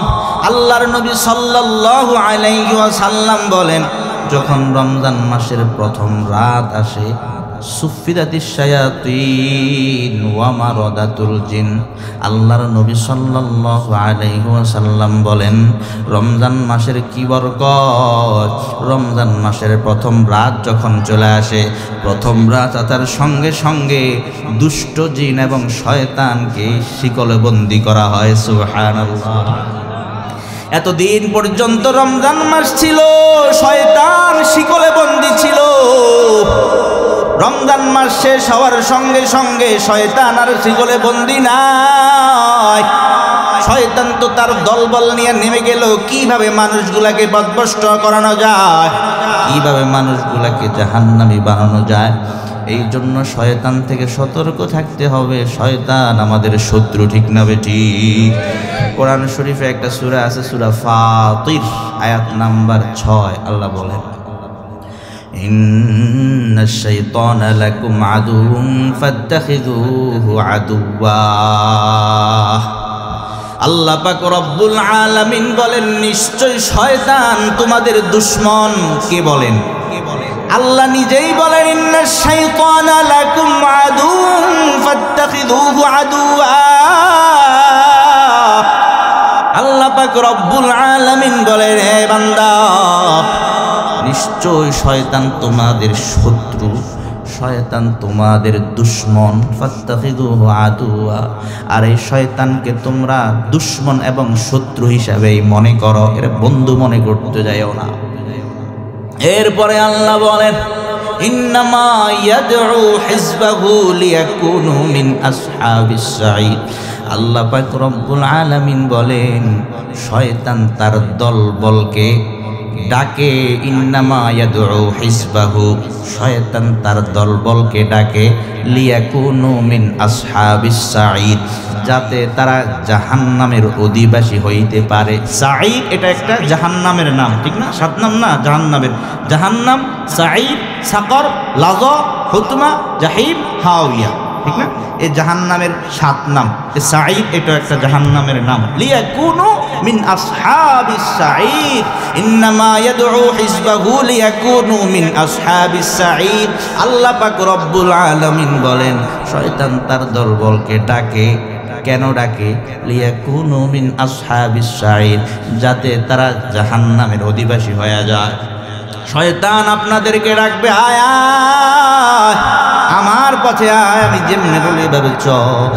আল্লাহর নবী সাল্লাল্লাহু আলাইহি ওয়াসাল্লাম বলেন, যখন রমজান মাসের প্রথম রাত আসে, সুফিদাতিশ শায়াতিন ওয়া মারাদাতুল জিন। আল্লাহর নবী সাল্লাল্লাহু আলাইহি ওয়াসাল্লাম বলেন, রমজান মাসের কি বরকত! রমজান মাসের প্রথম রাত যখন চলে আসে, প্রথম রাত তার সঙ্গে সঙ্গে দুষ্ট জিন এবং শয়তানকে শিকলে বন্দী করা হয়। সুবহানাল্লাহ। এতদিন পর্যন্ত রমজান মাস ছিল, শয়তান শিকলে বন্দী ছিল। রমজান মাস শেষ হওয়ার সঙ্গে সঙ্গে শয়তান আর শিকলে বন্দী নাই। শয়তান তো তার দলবল নিয়ে নেমে গেল, কিভাবে মানুষগুলাকে পথভ্রষ্ট করানো যায়, কিভাবে মানুষগুলাকে জাহান্নামী বানানো যায়। এই জন্য শয়তান থেকে সতর্ক থাকতে হবে। শয়তান আমাদের শত্রু, ঠিক না বেঠিক? কোরআন শরীফে একটা সূরা আছে, সূরা ফাতির, আয়াত নাম্বার 6। আল্লাহ বলেন, ইন্নাশ শাইতানা লাকুম আদুউন ফাত্তাখিযুহু আদুওয়া। আল্লাহ পাক রব্বুল আলামিন বলেন, নিশ্চয় শয়তান তোমাদের দুশমন। কে বলেন? আল্লাহ নিজেই বলেন, ইন্নাশ শাইতানা লাকুম আদুউন ফাত্তাখিযুহু আদুওয়া। আল্লাহ পাক রব্বুল আলামিন বলেন, হে বান্দা, নিশ্চয় শয়তান তোমাদের শত্রু, শয়তান তোমাদের দুশমন। ফাত্তাখিযুহু আদুওয়া। আর এই শয়তানকে তোমরা দুশমন এবং শত্রু হিসাবেই মনে করো, এর বন্ধু মনে করতে যাও না। এরপরে আল্লাহ বলেন, ইন্নামা ইয়াদউ হিজবাহু লিয়াকুনু মিন আসহাবিস সাঈদ। আল্লাহ পাক রব্বুল আলামিন বলেন, শয়তান তার দলবলকে ডাকে, ইন্নামা ইয়াদউ হিজবাহু, শয়তান তার দলবলকে ডাকে, লিয়াকুনু মিন আসহাবিস সাঈদ, যাতে তারা জাহান্নামের অধিবাসী হইতে পারে। সাঈদ এটা একটা জাহান্নামের নাম, ঠিক না? 7 নাম না জাহান্নামের, জাহান্নাম, সাঈদ, সাকর, লাযা, হুতমা, জাহিম, হাওয়া, ঠিক না? এই জাহান্নামের 7 নাম। এই সাঈদ এটা একটা জাহান্নামের নাম। লিয়াকুনু মিন আসহাবিস সাঈদ, ইন্নামা ইয়াদউ হিজবাহু লিয়াকুনু মিন আসহাবিস সাঈদ। আল্লাহ পাক রব্বুল আলামিন বলেন, শয়তান তার দলবলকে ডাকে, কেন ডাকে? লিয়াকুনু মিন আসহাবিস সাঈদ, যাতে তারা জাহান্নামের অধিবাসী হয়ে যায়। শয়তান আপনাদেরকে ডাকবে, আয় আয় আমার পথে আয়, আমি যেমনি বলি এভাবে চল।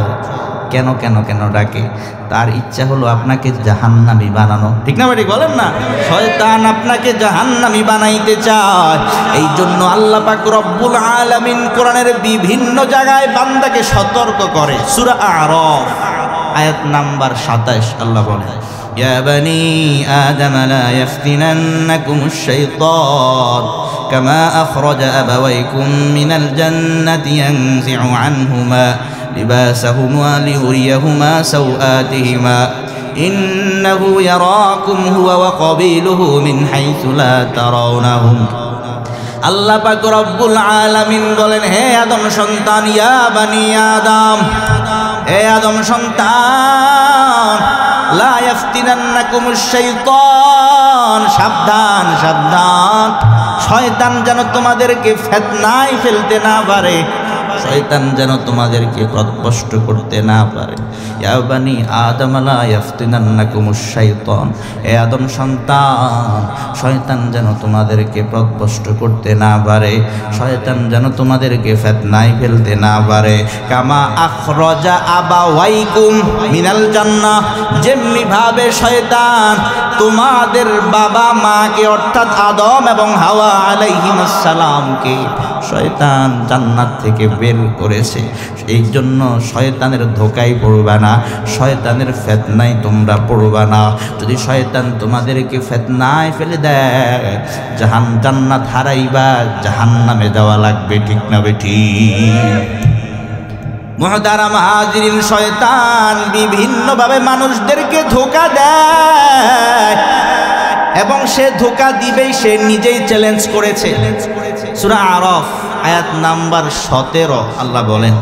কেন কেন কেন ডাকে? তার ইচ্ছা হলো আপনাকে জাহান্নামী বানানো, ঠিক না ঠিক বলেন না? শয়তান আপনাকে জাহান্নামী বানাইতে চায়। এই জন্য আল্লাহ পাক রব্বুল আলামিন কোরআনের বিভিন্ন জায়গায় বান্দাকে সতর্ক করে। সূরা আরাফ আয়াত নাম্বার 27 আল্লাহ বলে, ইয়া বানি আদম লা ইয়াফতিনান্নাকুমুশ শাইতান কামা আখরাজা আবাওয়াইকুম মিনাল জান্নাতি ইয়ানজি'ু আনহুমা লিবাসাহুমা লিউরিয়াহুমা সাওআতিহিমা ইন্নাহু ইয়ারাকুম হুয়া ওয়া কাবিলুহু মিন হাইসু লা তারাউনাহুম। আল্লাহ পাক রব্বুল আলামিন বলেন, হে আদম সন্তান, ইয়া বানি আদম, হে আদম সন্তান, লা ইয়াফতিনান্নাকুমুশ শাইতান, সাবধান সাবধান, শয়তান যেন তোমাদেরকে ফিতনায় ফেলতে না পারে, শয়তান যেন তোমাদেরকে পথভ্রষ্ট করতে না পারে। ইয়া বানি আদম লা ইয়াফতিনান্নাকুমুশ শাইতান, হে আদম সন্তান, শয়তান যেন তোমাদেরকে পথভ্রষ্ট করতে না পারে, শয়তান যেন তোমাদেরকে ফিতনায় ফেলতে না পারে। কামা আখরাজা আবাওয়াইকুম মিনাল জান্নাহ, যেমনি ভাবে শয়তান তোমাদের বাবা মাকে অর্থাৎ আদম এবং হাওয়া আলাইহিমুস সালামকে শয়তান জান্নাত থেকে বের করেছে। এই জন্য শয়তানের ধোকায় পড়বা না, শয়তানের ফিতনায় তোমরা পড়বা না। যদি শয়তান তোমাদেরকে ফিতনায় ফেলে দেয়, জান্নাত হারাইবা, জাহান্নামে যাওয়া লাগবে, ঠিক না বেঠি? মুহতারাম হাজিরিন, শয়তান বিভিন্নভাবে মানুষদেরকে ধোঁকা দেয় এবং সে ধোঁকা দিবেই, সে নিজেই চ্যালেঞ্জ করেছে। সূরা আরাফ আয়াত নাম্বার 17 আল্লাহ বলেন,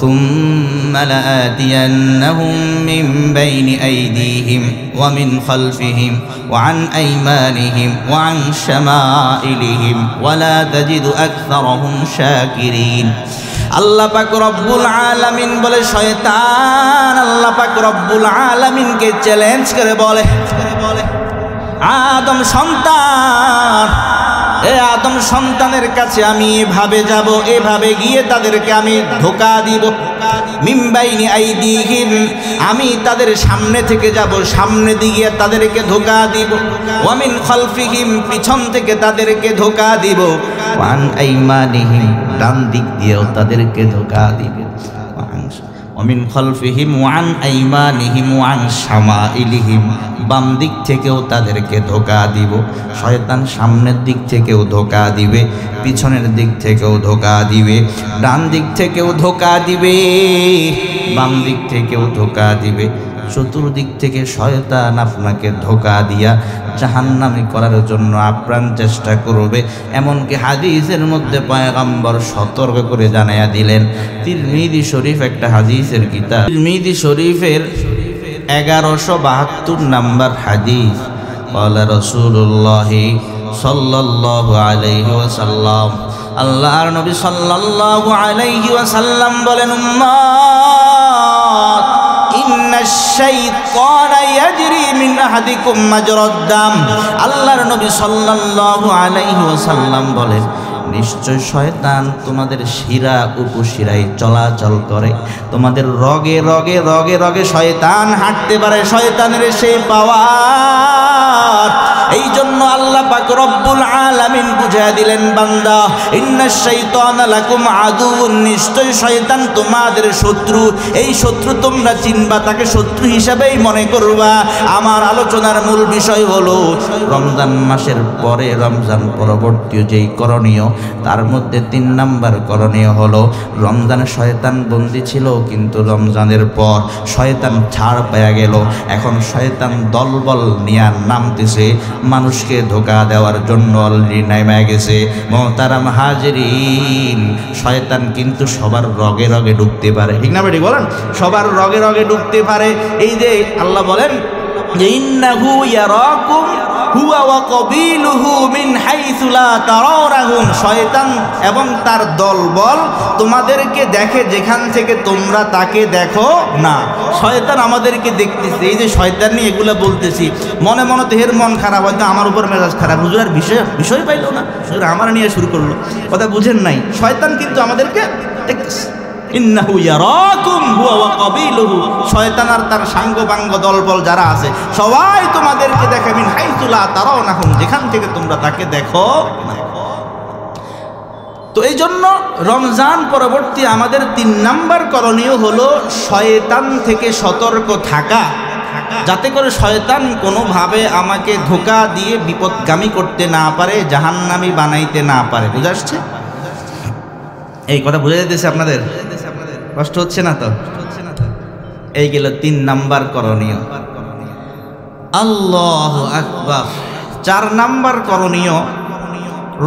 সুম্মা লাআতিয়ান্নাহুম মিন বাইনি আইদিহিম ওয়া মিন খালফিহিম ওয়া আন আইমানিহিম ওয়া আন শামাইলিহিম ওয়া লা তাজিদু আকসারাহুম শাকিরিন। আল্লাহ পাক রব্বুল আলামিন বলে, শয়তান আল্লাহ পাক রব্বুল আলামিনকে চ্যালেঞ্জ করে বলে, আদম সন্তান, এ আদম সন্তানের কাছে আমি এভাবে যাব, এভাবে গিয়ে তাদেরকে আমি ধোঁকা দিব। মিন বাইনি আইদিহিম, আমি তাদের সামনে থেকে যাব, সামনে দিয়ে তাদেরকে ধোঁকা দিব। ওয়া মিন খালফিহিম, পিছন থেকে তাদেরকে ধোঁকা দিব। ওয়া আন আইমানিহিম, ডান দিক দিয়েও তাদেরকে ধোঁকা দিব। ওয়া মিন খালফিহিম ওয়া আন আইমানিহিম ওয়া আন শামাইলিহিম, বাম দিক থেকেও তাদেরকে ধোঁকা দিব। শয়তান সামনের দিক থেকেও ধোঁকা দিবে, পিছনের দিক থেকেও ধোঁকা দিবে, ডান দিক থেকেও ধোঁকা দিবে, বাম দিক থেকেও ধোঁকা দিবে। চতুর্দিক থেকে শয়তান আপনাকে ধোঁকা দিয়া জাহান্নামী করার জন্য আপ্রাণ চেষ্টা করবে। এমনকি হাদিসের মধ্যে পয়গম্বর সতর্ক করে জানাইয়া দিলেন। তিরমিজি শরীফ একটা হাদিসের কিতাব, তিরমিজি শরীফের 1172 নাম্বার হাদিস। ক্বালা রাসূলুল্লাহ সাল্লাল্লাহু আলাইহি ওয়াসাল্লাম, আল্লাহর নবী সাল্লাল্লাহু আলাইহি ওয়াসাল্লাম বলেন, উম্মত ইন্নাশ শাইতানা ইয়াজরি মিন আহাদিকুম মাজরাদ দাম। আল্লাহর নবী সাল্লাল্লাহু আলাইহি ওয়াসাল্লাম বলেন, নিশ্চয় শয়তান তোমাদের শিরা উপশিরায় চলাচল করে, তোমাদের রগে রগে রগে রগে শয়তান হাঁটতে পারে, শয়তানের সেই পাওয়ার। এই জন্য আল্লাহ পাক রব্বুল আলামিন বুঝাইয়া দিলেন, বান্দা ইন্নাশ শাইতানা লাকুম আদুউন, নিশ্চয় শয়তান তোমাদের শত্রু। এই শত্রু তোমরা চিনবা, তাকে শত্রু হিসাবেই মনে করবা। আমার আলোচনার মূল বিষয় হলো রমজান মাসের পরে, রমজান পরবর্তী যেই করণীয়, তার মধ্যে 3 নাম্বার করণীয় হলো রমজানে শয়তান বন্দী ছিল, কিন্তু রমজানের পর শয়তান ছাড় পেয়ে গেল। এখন শয়তান দলবল নিয়ে নামতেছে, মানুষকে ধোঁকা দেওয়ার জন্য অলরেডি নেমে গেছে। মোহতারাম হাজিরিন, শয়তান কিন্তু সবার রগে রগে ঢুকতে পারে, ঠিক না বেটি বলেন? সবার রগে রগে ঢুকতে পারে। এই যে আল্লাহ বলেন যে ইন্নাহু ইয়ারাকুম হুয়া ওয়া কাবিলুহু মিন হাইসু লা তারাউনাহুম, শয়তান এবং তার দলবল তোমাদেরকে দেখে যেখান থেকে তোমরা তাকে দেখো না। শয়তান আমাদেরকে দেখতেছে। এই যে শয়তান নিয়ে এগুলো বলতেছি, মনে মনে তো এর মন খারাপ, হয়তো আমার উপর মেজাজ খারাপ, হুজুর আর বিষয় পাইলো না, হুজুর আমার নিয়ে শুরু করলো। কথা বুঝেন নাই? শয়তান কিন্তু আমাদেরকে দেখতেছে। ইন্নাহু ইয়ারাকুম হুয়া ওয়া কাবিলুহু, শয়তান আর তার সাঙ্গপাঙ্গ দলবল যারা আছে সবাই তোমাদেরকে দেখে মিন হাইসু লা তারাউনাহুম, যেখান থেকে তোমরা তাকে দেখো না। তো এই জন্য রমজান পরবর্তী আমাদের 3 নাম্বার করণীয় হলো শয়তান থেকে সতর্ক থাকা, যাতে করে শয়তান কোনোভাবে আমাকে ধোঁকা দিয়ে বিপদগামী করতে না পারে, জাহান্নামী বানাইতে না পারে। বুঝে আসছে? এই কথা বুঝে যেতেছে আপনাদের? কষ্ট হচ্ছে না তো? এই গেল 3 নাম্বার করণীয়। আল্লাহু আকবার। 4 নাম্বার করণীয়,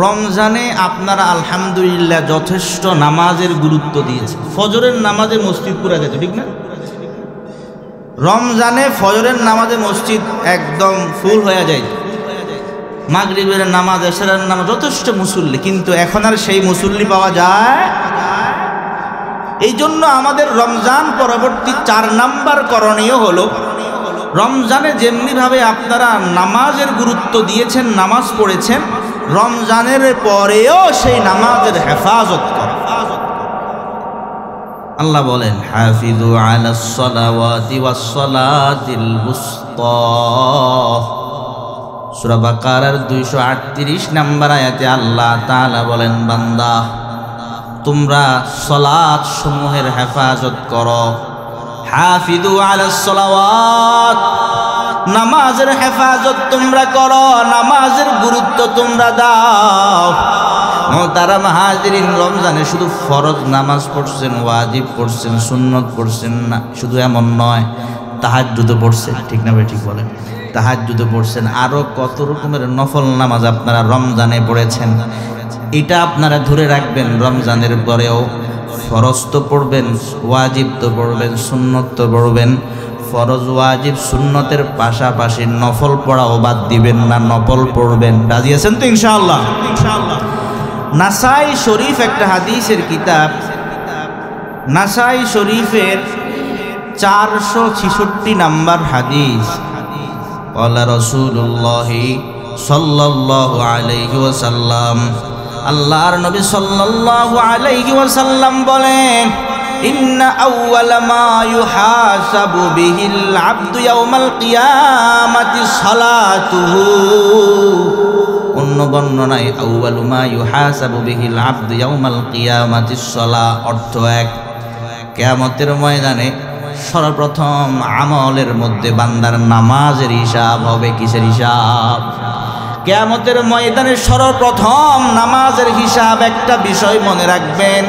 রমজানে আপনারা আলহামদুলিল্লাহ যথেষ্ট নামাজের গুরুত্ব দিয়েছে। ফজরের নামাজে মসজিদ পুরা যেত, ঠিক না? রমজানে ফজরের নামাজে মসজিদ একদম ফুল হয়ে যায়। মাগরিবের নামাজ, এশারের নামাজ যথেষ্ট মুসল্লি, কিন্তু এখন আর সেই মুসল্লি পাওয়া যায়। এই জন্য আমাদের রমজান পরবর্তী 4 নাম্বার করণীয় হলো, রমজানে যেমনিভাবে আপনারা নামাজের গুরুত্ব দিয়েছেন, নামাজ পড়েছেন, রমজানের পরেও সেই নামাজের হেফাজত করা। আল্লাহ বলেন হাফিজু আলাস সালাওয়াতি ওয়াস সালাতিল বুসতা, সূরা বাকারার 238 নম্বর আয়াতে আল্লাহ তাআলা বলেন, বান্দা তোমরা সালাত সমূহের হেফাজত করো। হাফিজু আলাস সালাওয়াত, নামাজের হেফাজত তোমরা করো, নামাজের গুরুত্ব তোমরা দাও। মোহতারাম হাজিরিন, রমজানে শুধু ফরজ নামাজ পড়ছেন, ওয়াজিব পড়ছেন, সুন্নত পড়ছেন না, শুধু এমন নয়, তাহাজ্জুদও পড়ছেন, ঠিক না ভাই? ঠিক বলেন। তাহাজ্জুদও পড়ছেন, আরও কত রকমের নফল নামাজ আপনারা রমজানে পড়েছেন। এটা আপনারা ধরে রাখবেন, রমজানের পরেও ফরজ তো পড়বেন, ওয়াজিব তো পড়বেন, সুন্নত তো পড়বেন। ফরজ ওয়াজিব সুন্নতের পাশাপাশি নফল পড়াও বাদ দিবেন না, নফল পড়বেন। রাজি আছেন তো ইনশাআল্লাহ? নাসাই শরীফ একটা হাদিসের কিতাব, নাসাই শরীফের 466 নাম্বার হাদিস। ক্বালা রাসূলুল্লাহি সাল্লাল্লাহু আলাইহি ওয়াসাল্লাম, আল্লাহর নবী সাল্লাল্লাহু আলাইহি ওয়াসাল্লাম বলেন, ইন্না আউওয়ালা মা ইউহাসাবু বিহিল আবদু ইয়াউমাল কিয়ামাতি সালাতুহু। অন্য বর্ণনায় আউওয়ালু মা ইউহাসাবু বিহিল আবদু ইয়াউমাল কিয়ামাতি সালাহ, অর্থ এক, কিয়ামতের ময়দানে সর্বপ্রথম আমলের মধ্যে বান্দার নামাজের হিসাব হবে। কিসের হিসাব? কিয়ামতের ময়দানে সর্বপ্রথম নামাজের হিসাব। একটা বিষয় মনে রাখবেন,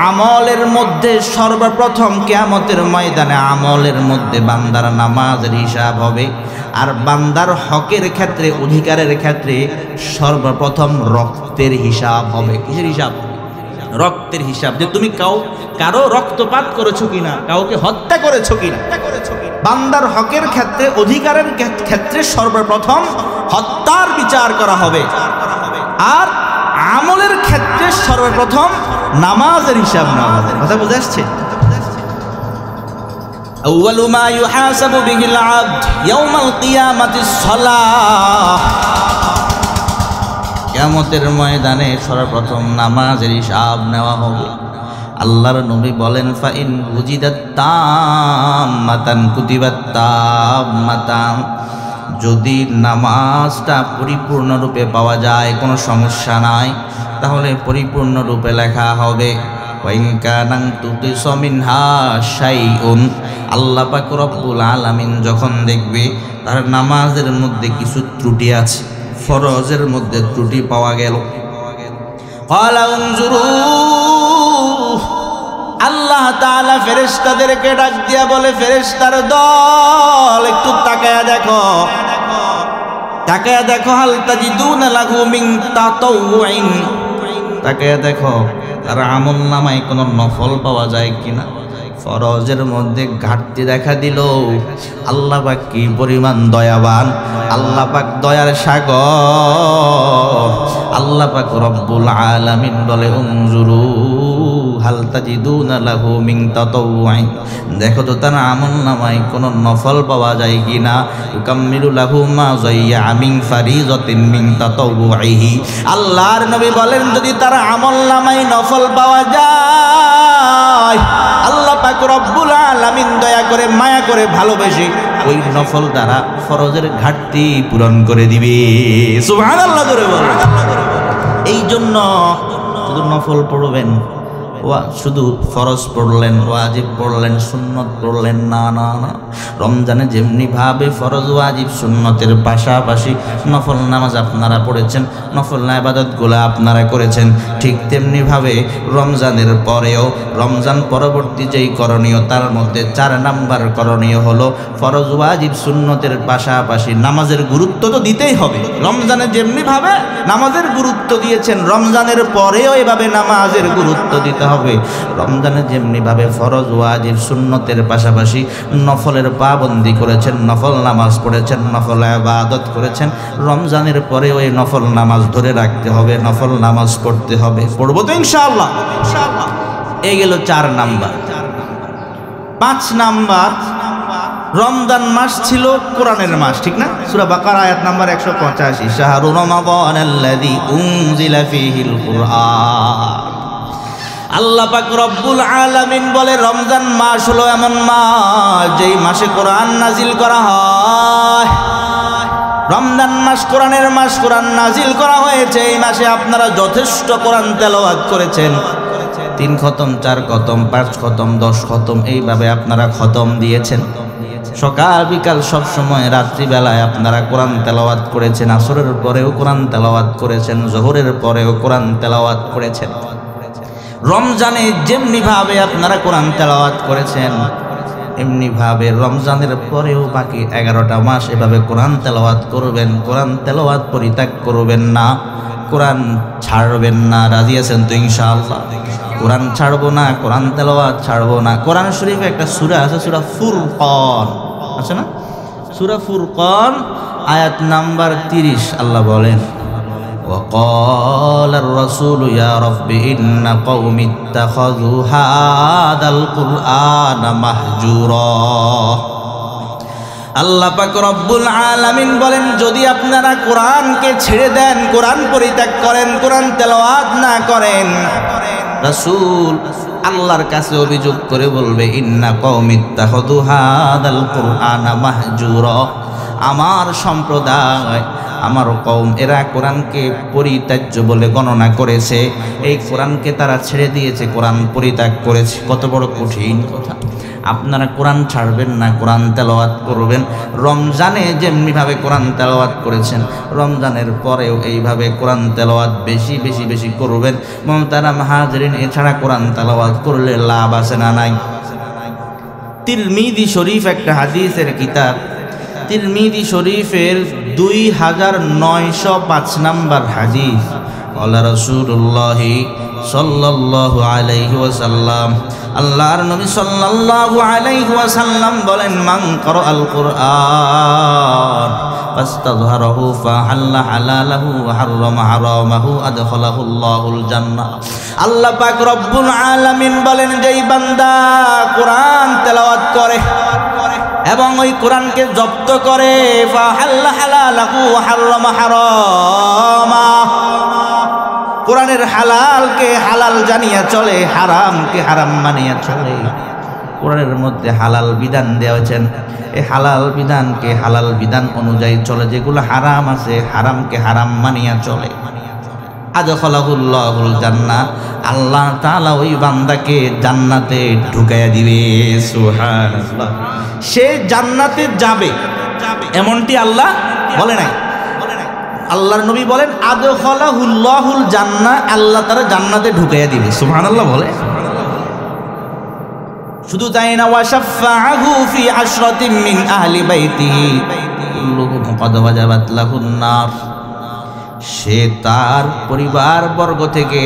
আমলের মধ্যে সর্বপ্রথম কিয়ামতের ময়দানে আমলের মধ্যে বান্দার নামাজের হিসাব হবে। আর বান্দার হকের ক্ষেত্রে, অধিকারের ক্ষেত্রে সর্বপ্রথম রক্তের হিসাব হবে। কিসের হিসাব? রক্তের হিসাব, যে তুমি কারো রক্তপাত করেছো কিনা, কাউকে হত্যা করেছো কিনা। বান্দার হকের ক্ষেত্রে, অধিকারের ক্ষেত্রে সর্বপ্রথম হত্যার বিচার করা হবে। আর আমলের ক্ষেত্রে সর্বপ্রথম নামাজের হিসাব নেওয়া হবে। কথা বুঝে আসছে? আউয়ালু মা ইউহাসাবু বিহিল আবদ ইয়াউমাল কিয়ামাতিস সালাহ, কিয়ামতের ময়দানে সর্বপ্রথম নামাজের হিসাব নেওয়া হবে। আল্লাহর নবী বলেন, ফা ইন উজিদাত তাম্মাতান কুতিবাত তাম্মাতান, যদি নামাজটা পরিপূর্ণরূপে পাওয়া যায়, কোনো সমস্যা নাই, তাহলে পরিপূর্ণরূপে লেখা হবে। ওয়াইন কানান তুকিস মিনহা শাইউন, আল্লাহ পাক রব্বুল আলামিন যখন দেখবে তার নামাজের মধ্যে কিছু ত্রুটি আছে, ফরজের মধ্যে ত্রুটি পাওয়া গেল, ক্বালা উনজুরু, আল্লাহ তাআলা ফেরেশতাদেরকে ডাক দিয়া বলে, ফেরেশতার দল একটু তাকায়া দেখো, তাকায়া দেখো, হাল তাজিদুনা লাহু মিন তাতাউইন, তাকায়া দেখো তার আমল নামায় কোনো নফল পাওয়া যায় কিনা। ফরজের মধ্যে ঘাটতি দেখা দিল। আল্লাহ পাক কি পরিমাণ দয়াবান, আল্লাহ পাক দয়ার সাগর। আল্লাহ পাক রব্বুল আলামিন বলে, উনজুরু হাল তাজিদুনা লাহু মিন তাতাউইন, দেখো তো তার আমল নামায় কোনো নফল পাওয়া যায় কিনা। ইউকাম্মিলু লাহু মা যায়্যা মিন ফারিজাতিন মিন তাতাউইহি, আল্লাহর নবী বলেন যদি তার আমল নামায় নফল পাওয়া যায়, আল্লাহ পাক রব্বুল আলামিন দয়া করে মায়া করে ভালোবেসে ওই নফল দ্বারা ফরজের ঘাটতি পূরণ করে দিবে। সুবহানাল্লাহ করে বলেন। এই জন্য শুধু নফল পড়বেন, শুধু ফরজ পড়লেন, ওয়াজিব পড়লেন, সুন্নত পড়লেন না, না না। রমজানে যেমনি ভাবে ফরজ ওয়াজিব সুন্নতের পাশাপাশি নফল নামাজ আপনারা পড়েছেন, নফল ইবাদতগুলো আপনারা করেছেন, ঠিক তেমনি ভাবে রমজানের পরেও রমজান পরবর্তী যেই করণীয় তার মধ্যে 4 নাম্বার করণীয় হলো ফরজ ওয়াজিব সুন্নতের পাশাপাশি নামাজের গুরুত্ব তো দিতেই হবে। রমজানে যেমনি ভাবে নামাজের গুরুত্ব দিয়েছেন, রমজানের পরেও এভাবে নামাজের গুরুত্ব দিতে হবে। রমজানে যেমনি ভাবে ফরজ ওয়াজিব সুন্নতের পাশাপাশি নফলের পাবন্দি করেছেন, নফল নামাজ পড়েছেন, নফল ইবাদত করেছেন, রমজানের পরে ওই নফল নামাজ ধরে রাখতে হবে, নফল নামাজ পড়তে হবে। পড়বো তো ইনশাআল্লাহ। এই গেল 4 নাম্বার। 5 নাম্বার, রমজান মাস ছিল কোরআনের মাস, ঠিক না? সূরা বাকারা আয়াত নাম্বার 185, শাহরু রমাদানাল্লাযী উনজিলা ফীহিল কুরআন। আল্লাহ পাক রব্বুল আলামিন বলে, রমজান মাস হলো এমন মাস যেই মাসে কোরআন নাজিল করা হয়। রমজান মাস কোরআনের মাস, কোরআন নাজিল করা হয়েছে এই মাসে। আপনারা যথেষ্ট কোরআন তেলাওয়াত করেছেন, 3 খতম, 4 খতম, 5 খতম, 10 খতম, এইভাবে আপনারা খতম দিয়েছেন। সকাল বিকাল সব সময় রাত্রিবেলায় আপনারা কোরআন তেলাওয়াত করেছেন। আসরের পরেও কোরআন তেলাওয়াত করেছেন, জোহরের পরেও কোরআন তেলাওয়াত করেছেন। রমজানে যেমনি ভাবে আপনারা কোরআন তেলাওয়াত করেছেন, এমনি ভাবে রমজানের পরেও বাকি 11টা মাস এভাবে কোরআন তেলাওয়াত করবেন। কোরআন তেলাওয়াত পরিত্যাগ করবেন না, কোরআন ছাড়বেন না। রাজি আছেন তো ইনশাআল্লাহ? কোরআন ছাড়বো না, কোরআন তেলাওয়াত ছাড়বো না। কোরআন শরীফে একটা সূরা আছে, সূরা ফুরকান আছে না? সূরা ফুরকান আয়াত নাম্বার 30 আল্লাহ বলেন, وقال الرسول يا رب إن قوم اتخذوا هذا القرآن مهجورا। আল্লাহ পাক রব্বুল আলামিন বলেন, যদি আপনারা কোরআনকে ছেড়ে দেন, কোরআন পরিত্যাগ করেন, কোরআন তেলাওয়াত না করেন, রাসূল আল্লাহর কাছে অভিযোগ করে বলবে, ইন্না কওমি ইত্তাখাযু হাদাল কুরআনা মাহজুরা, আমার সম্প্রদায়, আমার কওম, এরা কোরআনকে পরিত্যাজ্য বলে গণনা করেছে। এই কোরআনকে তারা ছেড়ে দিয়েছে, কোরআন পরিত্যাগ করেছে। কত বড় কঠিন কথা! আপনারা কোরআন ছাড়বেন না, কোরআন তেলাওয়াত করবেন। রমজানে যেমনিভাবে কোরআন তেলাওয়াত করেছেন, রমজানের পরেও এইভাবে কোরআন তেলাওয়াত বেশি বেশি বেশি করবেন। মুহতারাম হাজিরিন, এছাড়া কোরআন তেলাওয়াত করলে লাভ আছে না নাই? তিরমিজি শরীফ একটা হাদিসের কিতাব, তিরমিজি শরীফের 2905 নাম্বার হাদিস। আল্লাহ রাসূলুল্লাহ সাল্লাল্লাহু আলাইহি ওয়াসাল্লাম, আল্লাহর নবী সাল্লাল্লাহু আলাইহি ওয়াসাল্লাম বলেন, মান ক্বারাআল কুরআন ফাস্তাযহারাহু ফাহাল্লা হালালাহু ওয়া হাররামা হারামাহু আদখালাহুল্লাহুল জান্নাহ। আল্লাহ পাক রব্বুল আলামিন বলেন, যেই বান্দা কোরআন তেলাওয়াত করে এবং ওই কোরআনকে জব্দ করে, ফাহাল্লা হালালাহু ওয়া হাররামা হারামা, কোরআনের হালালকে হালাল জানিয়া চলে, হারামকে হারাম মানিয়া চলে। কোরআনের মধ্যে হালাল বিধান দেওয়া হয়েছেন, এই হালাল বিধানকে হালাল বিধান অনুযায়ী চলে, যেগুলো হারাম আছে হারামকে হারাম মানিয়া চলে। আদখালাহুল্লাহুল জান্নাহ, আল্লাহ তাআলা ওই বান্দাকে জান্নাতে ঢুকাইয়া দিবে। সুবহানাল্লাহ। সে জান্নাতে যাবে এমনটি আল্লাহ বলে নাই। আল্লাহর নবী বলেন আদখালাহুল্লাহুল জান্নাহ, আল্লাহ তারা জান্নাতে ঢুকাইয়া দিবে। সুবহানাল্লাহ বলে। শুধু তাই না, ওয়াশাফাআহু ফি আশরাতিন মিন আহলি বাইতিহি কুল্লুহুম ক্বাদ ওয়াজাবাত লাহুন নার। সে তার পরিবার বর্গ থেকে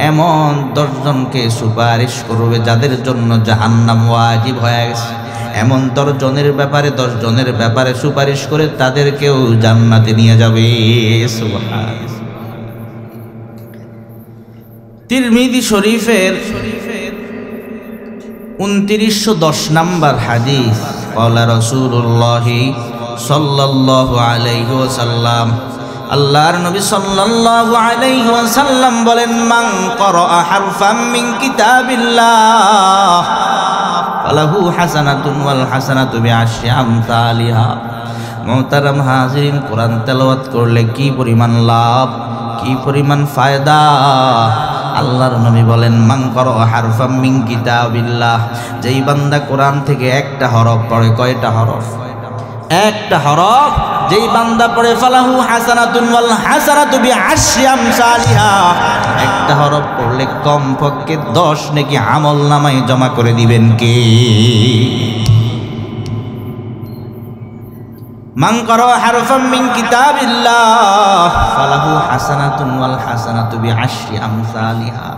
এমন 10 জনকে সুপারিশ করবে যাদের জন্য জাহান্নাম ওয়াজিব হয়ে গেছে। এমন 10 জনের ব্যাপারে সুপারিশ করে তাদেরকেও জান্নাতে নিয়ে যাবে। সুবহানাল্লাহ। তিরমিজি শরীফের 2910 নম্বর হাদিস, ক্বালা রাসূলুল্লাহ সাল্লাল্লাহু আলাইহি ওয়াসাল্লাম, আল্লাহর নবী সাল্লাল্লাহু আলাইহি ওয়াসাল্লাম বলেন, মান ক্বারাআ হারফাম মিন কিতাবিল্লাহ ফালাহু হাসানাতুন ওয়াল হাসানাতু বিআশরি আমসালিহা। মুহতারাম হাজিরিন, কোরআন তেলাওয়াত করলে কি পরিমাণ লাভ, কি পরিমাণ ফায়দা। আল্লাহর নবী বলেন, মান ক্বারাআ হারফাম মিন কিতাবিল্লাহ, যেই বান্দা কোরআন থেকে একটা হরফ পড়ে, কয়টা হরফ? একটা হরফ যেই বান্দা পড়ে, ফালাহু হাসানাতুন ওয়াল হাসানাতু বিআশরি আমসালিহা, একটা হরফ পড়লে কমপক্ষে 10 নেকি আমল নামায় জমা করে দিবেন কে? মান ক্বারাআ হারফাম মিন কিতাবিল্লাহ ফালাহু হাসানাতুন ওয়াল হাসানাতু বিআশরি আমসালিহা।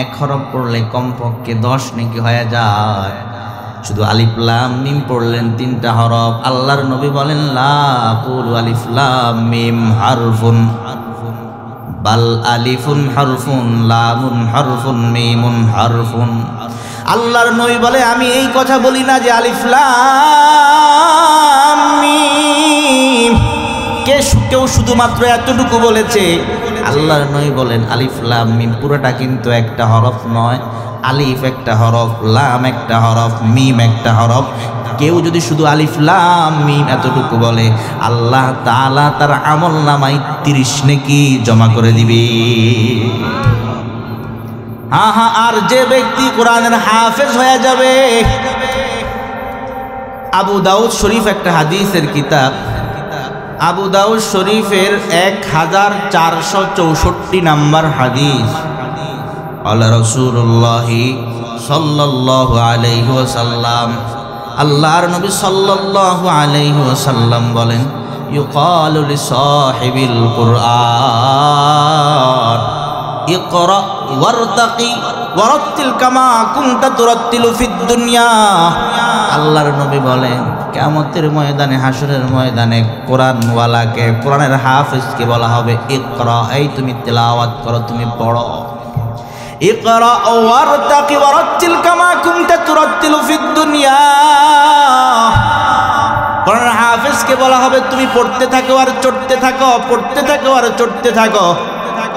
এক হরফ পড়লে কমপক্ষে 10 নেকি হয়ে যায়। শুধু আলিফ লাম মিম পড়লেন 3টা হরফ। আল্লাহর নবী বলেন, লা কুলু আলিফ লাম মিম হারফুন বাল আলিফুন হারফুন লামুন হারফুন মিমুন হারফুন। আল্লাহর নবী বলে, আমি এই কথা বলি না যে আলিফ লাম মিম, কেউ শুধুমাত্র এতটুকু বলেছে। আল্লাহর নবী বলেন, আলিফ লাম মিম পুরোটা কিন্তু একটা হরফ নয়। আলিফ একটা হরফ, লাম একটা হরফ, মিম একটা হরফ। কেউ যদি শুধু আলিফ লাম মিম এতটুকু বলে, আল্লাহ তাআলা তার আমল নামায় 30 নেকি জমা করে দিবে। আর যে ব্যক্তি কোরআনের হাফেজ হয়ে যাবে, আবু দাউদ শরীফ একটা হাদিসের কিতাব, আবু দাউদ শরীফের 1464 নম্বর হাদিস, আল্লাহ রাসূলুল্লাহ সাল্লাল্লাহু আলাইহি ওয়াসাল্লাম, আল্লাহর নবী সাল্লাল্লাহু আলাইহি ওয়াসাল্লাম বলেন, ইউকালু লিসাহিবিল কুরআন ইকরা ওয়ারতাকি ওয়ারাত্তিল কামা কুনতা তুরাত্তিলু ফিদ দুনিয়া। আল্লাহর নবী বলেন, কিয়ামতের ময়দানে, হাসরের ময়দানে কোরআনওয়ালাকে, কোরআনের হাফেজকে বলা হবে, ইকরা, এই তুমি তেলাওয়াত করো, তুমি পড়ো। ইকরা ওয়ারতাকি ওয়ারাত্তিল কামা কুনতা তুরাত্তিলু ফিদ দুনিয়া। কোরআনের হাফেজকে বলা হবে, তুমি পড়তে থাকো আর চড়তে থাকো, পড়তে থাকো আর চড়তে থাকো।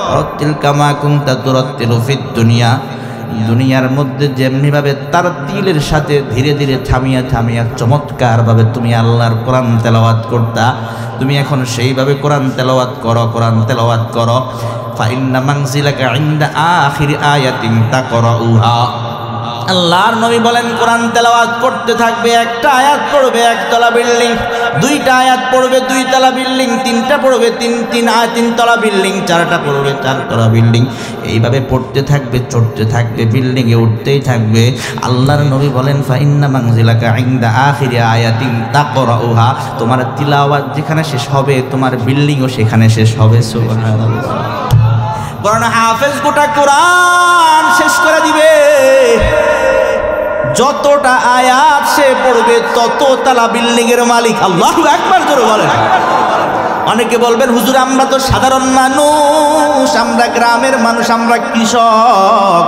ওয়ারাত্তিল কামা কুনতা তুরাত্তিলু ফিদ দুনিয়া, দুনিয়ার মধ্যে যেমনি ভাবে তার তিলের সাথে ধীরে ধীরে থামিয়া থামিয়া চমৎকার ভাবে তুমি আল্লাহর কোরআন তেলাওয়াত করতা, তুমি এখন সেইভাবে কোরআন তেলাওয়াত করো, কোরআন তেলাওয়াত করো। ফাইন্না মানজিলাকা ইনদা আখিরি আয়াতিন তাকরাউহা। আল্লাহর নবী বলেন, কোরআন তেলাওয়াত করতে থাকবে, একটা আয়াত পড়বে 1 তলা বিল্ডিং, 2টা আয়াত পড়বে 2 তলা বিল্ডিং, 3টা পড়বে 3 তলা বিল্ডিং, 4টা পড়বে 4 তলা বিল্ডিং। এইভাবে পড়তে থাকবে, চড়তে থাকবে, বিল্ডিং এ উঠতেই থাকবে। আল্লাহর নবী বলেন, ফাইন্না মানজিলাকা ইনদা আখিরি আয়াতিন তাকরাউহা, তোমার তিলাওয়াত যেখানে শেষ হবে, তোমার বিল্ডিংও সেখানে শেষ হবে। সুবহানাল্লাহ। কোরআন হাফেজ গোটা কোরআন শেষ করে দিবে। যতটা আয়াত সে পড়বে তত তালা বিল্ডিং এর মালিক। আল্লাহু আকবার জোরে বলেন। অনেকে বলবেন, হুজুর আমরা তো সাধারণ মানুষ, আমরা গ্রামের মানুষ, আমরা কৃষক,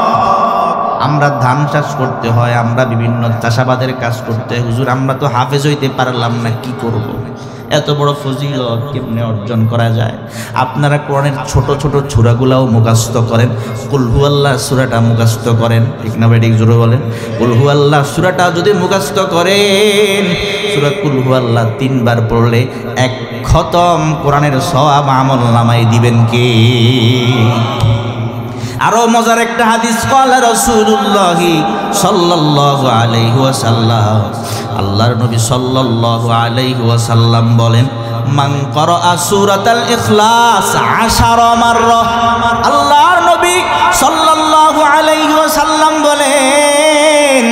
আমরা ধান চাষ করতে হয়, আমরা বিভিন্ন চাষাবাদের কাজ করতে হয়, হুজুর আমরা তো হাফেজ হইতে পারলাম না, কি করব? এত বড় ফজিলত কেমনে অর্জন করা যায়? আপনারা কোরআনের ছোট ছোট সূরাগুলাও মুখস্থ করেন। কুল হুয়াল্লাহ সূরাটা মুখস্থ করেন, ঠিক না বেঠিক জোরে বলেন? কুল হুয়াল্লাহ সূরাটা যদি মুখস্থ করেন, সূরা কুল হুয়াল্লাহ 3 বার পড়লে 1 খতম কোরআনের সওয়াব আমল নামায় দিবেন কে? আরো মজার একটা হাদিস, ক্বালা রাসূলুল্লাহ সাল্লাল্লাহু আলাইহি ওয়াসাল্লাম, আল্লাহর নবী সাল্লাল্লাহু আলাইহি ওয়াসাল্লাম বলেন, মান ক্বারাআ সূরাতাল ইখলাস 10 মাররা। আল্লাহর নবী সাল্লাল্লাহু আলাইহি ওয়াসাল্লাম বলেন,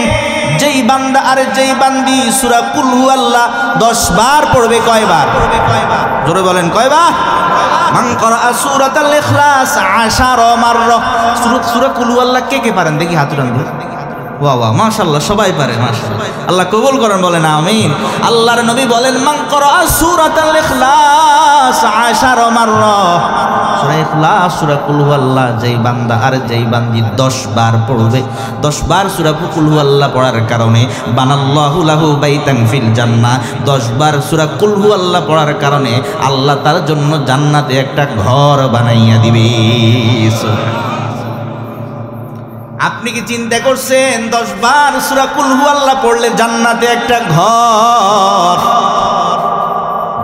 যেই বান্দা আর যেই বান্দি সূরা কুল হুয়াল্লাহ 10 বার পড়বে, কয়বার? জোরে বলেন, কয়বার? মান ক্বারাআ সূরাতাল ইখলাস 10 মাররা। সূরা কুল হুয়াল্লাহ কে কে পারেন দেখি হাত উঠান। ওয়া ওয়া, মাশাআল্লাহ, সবাই পারে, মাশাআল্লাহ। আল্লাহ কবুল করেন, বলেন আমিন। আল্লাহর নবী বলেন, মান ক্বারাআ সূরাতাল ইখলাস 10 মাররা। সূরা ইখলাস, সূরা কুল হুয়াল্লাহ যেই বান্দা আর যেই বান্দি 10 বার পড়বে, 10 বার সূরা কুল হুয়াল্লাহ পড়ার কারণে বানাল্লাহু লাহু বাইতান ফিল জান্নাহ, 10 বার সূরা কুল হুয়াল্লাহ পড়ার কারণে আল্লাহ তার জন্য জান্নাতে একটা ঘর বানাইয়া দিবে। আপনি কি চিন্তা করছেন 10 বার সূরা কুল হুয়াল্লাহ পড়লে জান্নাতে একটা ঘর?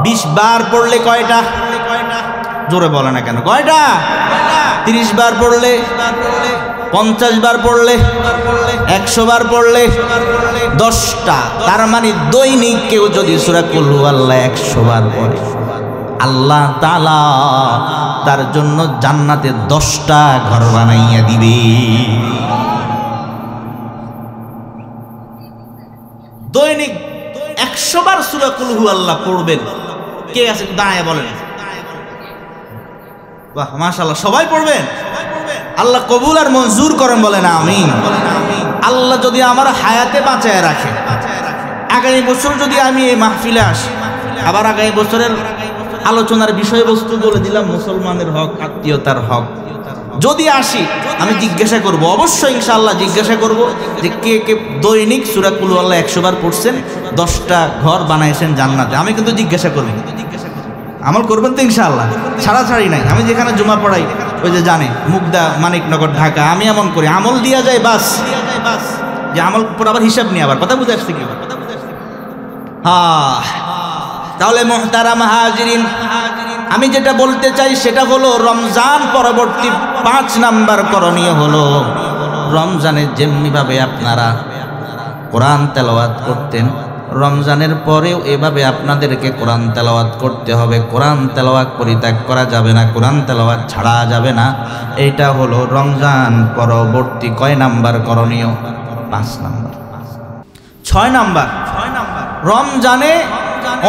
20 বার পড়লে কয়টা? জোরে বলে না কেন, কয়টা? 30 বার পড়লে, 50 বার পড়লে, 100 বার পড়লে 10টা। তার মানে দৈনিক কেউ যদি সূরা কুল হুয়াল্লাহ 100 বার পড়ে, আল্লাহ তাআলা তার জন্য জান্নাতে 10টা ঘর বানাইয়া দিবে। দৈনিক 100 বার সূরা কুল হুয়াল্লাহ পড়বেন। কে আছে দাঁড়ায় বলেন? বাহ, মাশাআল্লাহ, সবাই পড়বেন। আল্লাহ কবুল আর মঞ্জুর করেন, বলেন আমিন। আল্লাহ যদি আমার হায়াতে বাঁচায় রাখে, আগামী বছর যদি আমি এই মাহফিলে আসি, আবার আগামী বছরের আলোচনার বিষয়বস্তু বলে দিলাম মুসলমানের হক, আত্মীয়তার হক, যদি আসি আমি জিজ্ঞাসা করব, অবশ্যই ইনশাআল্লাহ জিজ্ঞাসা করব যে কে কে দৈনিক সূরা কুল হুয়াল্লাহ 100 বার পড়ছেন, 10টা ঘর বানাইছেন জান্নাতে। আমি কিন্তু জিজ্ঞাসা করব, আমল করবেন তো ইনশাআল্লাহ, ছাড়াছাড়ি নাই। আমি যেখানে জুমা পড়াই, ওই যে জানে মুগদা, মানিকনগর, ঢাকা, আমি এমন করি, আমল দিয়া যায় বাস, যে আমল পর আবার হিসাব নিয়ে আবার কথা বুঝে আসছে কি? হ্যাঁ, তাহলে মুহতারাম হাজিরিন, আমি যেটা বলতে চাই সেটা হলো রমজান পরবর্তী 5 নাম্বার করণীয় হলো রমজানে যেমনিভাবে আপনারা কোরআন তেলাওয়াত করতেন, রমজানের পরেও এভাবে আপনাদেরকে কোরআন তেলাওয়াত করতে হবে। কোরআন তেলাওয়াত পরিত্যাগ করা যাবে না, কোরআন তেলাওয়াত ছাড়া যাবে না। এটা হলো রমজান পরবর্তী কয় নাম্বার করণীয়? 5 নাম্বার। 6 নাম্বার, রমজানে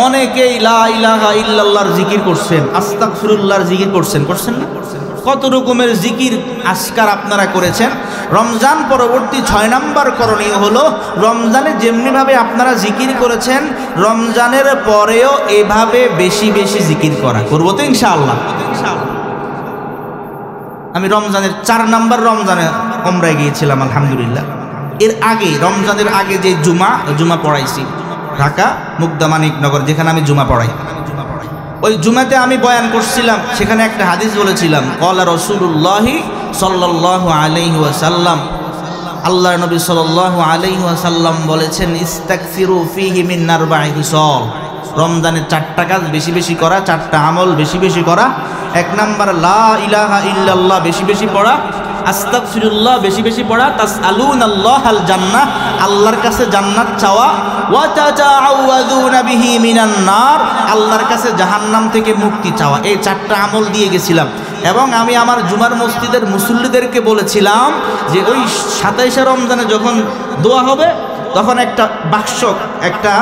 অনেকেই লা ইলাহা ইল্লাল্লাহর জিকির করছেন, আস্তাগফিরুল্লাহর জিকির করছেন না? কত রকমের জিকির আজকার আপনারা করেছেন। রমজান পরবর্তী 6 নাম্বার করণীয় হলো রমজানে যেমনিভাবে আপনারা জিকির করেছেন, রমজানের পরেও এভাবে বেশি বেশি জিকির করা। করবো তো ইনশাআল্লাহ। আমি রমজানের 4 নাম্বার রমজানে উমরায় গিয়েছিলাম আলহামদুলিল্লাহ। এর আগে, রমজানের আগে যে জুমা পড়াইছি ঢাকা মুগদা মানিকনগর, যেখানে আমি জুমা পড়াই, ওই জুমাতে আমি বয়ান করছিলাম। সেখানে একটা হাদিস বলেছিলাম, ক্বালা রাসূলুল্লাহি সাল্লাল্লাহু আলাইহি ওয়াসাল্লাম, আল্লাহর নবী সাল্লাল্লাহু আলাইহি ওয়াসাল্লাম বলেছেন, ইস্তাকসিরু ফীহি মিন 4 খিসাল। রমজানে 4টা কাজ বেশি বেশি করা, 4টা আমল বেশি বেশি করা। 1 নাম্বার লা ইলাহা ইল্লাল্লাহ বেশি বেশি পড়া, আস্তাগফিরুল্লাহ বেশি বেশি পড়া, তাসআলুনাল্লাহাল জান্নাহ, আল্লাহর কাছে জান্নাত চাওয়া, ওয়া তাতাআউযুনা বিহি মিনান নার, আল্লাহর কাছে জাহান্নাম থেকে মুক্তি চাওয়া। এই 4টা আমল দিয়ে গেছিলাম। এবং আমি আমার জুমার মসজিদের মুসল্লিদেরকে বলেছিলাম যে ওই 27শে রমজানে যখন দোয়া হবে তখন একটা বাক্স, একটা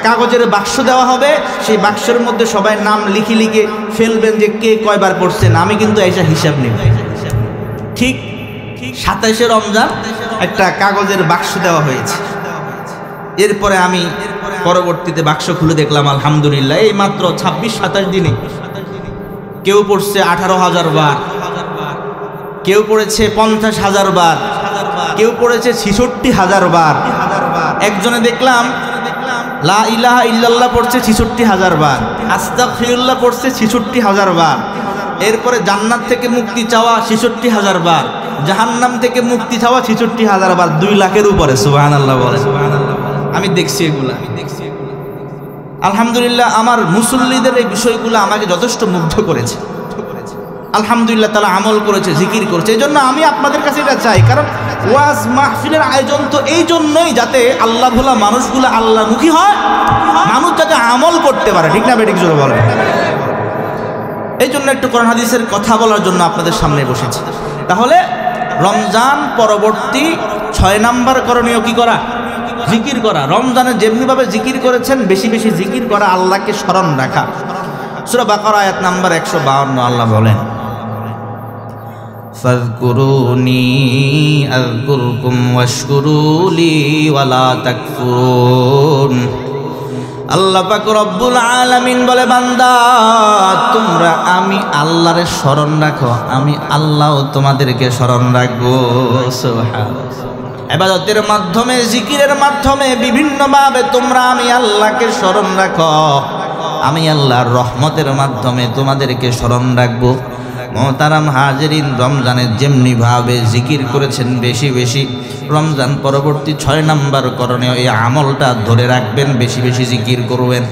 কাগজের বাক্স দেওয়া হবে, সেই বাক্সের মধ্যে সবাই নাম লিখে লিখে ফেলবেন যে কে কয়বার পড়ছেন। আমি কিন্তু এইসব হিসাব নেব। ঠিক 27শে রমজান একটা কাগজের বাক্স দেওয়া হয়েছে। এরপরে আমি পরবর্তীতে বাক্স খুলে দেখলাম আলহামদুলিল্লাহ এই মাত্র 26-27 দিনে কেউ পড়ছে 18,000 বার, কেউ পড়েছে 50,000 বার, কেউ পড়েছে 66,000 বার। একজনে দেখলাম লা ইলাহা ইল্লাল্লাহ পড়ছে 66,000 বার, আস্তাগফিরুল্লাহ পড়ছে 66,000 বার। এরপরে জান্নাত থেকে মুক্তি চাওয়া 66,000 বার, জাহান্নাম থেকে মুক্তি চাওয়া 66,000 বার। 2 লাখের উপরে, সুবহানাল্লাহ বলে। আমি দেখছি এগুলা, আলহামদুলিল্লাহ। আমার মুসল্লিদের এই বিষয়গুলো আমাকে যথেষ্ট মুগ্ধ করেছে। আলহামদুলিল্লাহ, তারা আমল করেছে, জিকির করেছে। এই জন্য আমি আপনাদের কাছে এটা চাই, কারণ ওয়াজ মাহফিলের আয়োজন তো এই জন্যই, যাতে আল্লাহ ভোলা মানুষগুলো আল্লাহমুখী হয়, মানুষ যাতে আমল করতে পারে। ঠিক না বেঠিক জোরে বলেন? এই জন্য একটু কোরআন হাদিসের কথা বলার জন্য আপনাদের সামনে বসেছি। তাহলে রমজান পরবর্তী 6 নাম্বার করণীয় কি করা? জিকির করা। রমজানে যেমনিভাবে জিকির করেছেন, বেশি বেশি জিকির করা, আল্লাহকে স্মরণ রাখা। সূরা বাকারা আয়াত নাম্বার 152 আল্লাহ বলেন, ফাযকুরুনি আযকুরকুম ওয়াশকুরুলি ওয়ালা তাকফুরুন। আল্লাহ পাক রব্বুল আলামিন বলে, বান্দা তোমরা আমি আল্লাহরে স্মরণ রাখো, আমি আল্লাহও তোমাদেরকে স্মরণ রাখবো। সুবহানাল্লাহ। ইবাদতের মাধ্যমে, জিকিরের মাধ্যমে বিভিন্নভাবে তোমরা আমি আল্লাহকে স্মরণ রাখো, আমি আল্লাহর রহমতের মাধ্যমে তোমাদেরকে স্মরণ রাখবো। মোহতারাম হাজিরিন, রমজানে যেমনিভাবে জিকির করেছেন বেশি বেশি, রমজান পরবর্তী 6 নাম্বার করণীয় এই আমলটা ধরে রাখবেন, বেশি বেশি জিকির করবেন।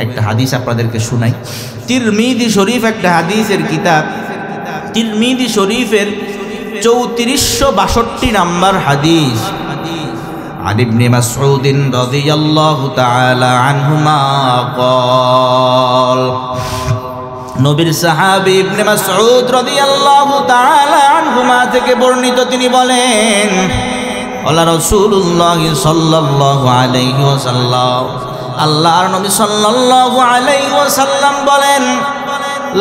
একটা হাদিস আপনাদেরকে শুনাই। তিরমিজি শরীফ একটা হাদিসের কিতাব, তিরমিজি শরীফের 3462 নাম্বার হাদিস। عن ابن مسعود رضي الله تعالى عنهما قال, নবীর সাহাবী ইবনে মাসউদ রাদিয়াল্লাহু তাআলা আনহুমা থেকে বর্ণিত, তিনি বলেন, আল্লাহ রাসূলুল্লাহ সাল্লাল্লাহু আলাইহি ওয়াসাল্লাম, আল্লাহর নবী সাল্লাল্লাহু আলাইহি ওয়াসাল্লাম বলেন,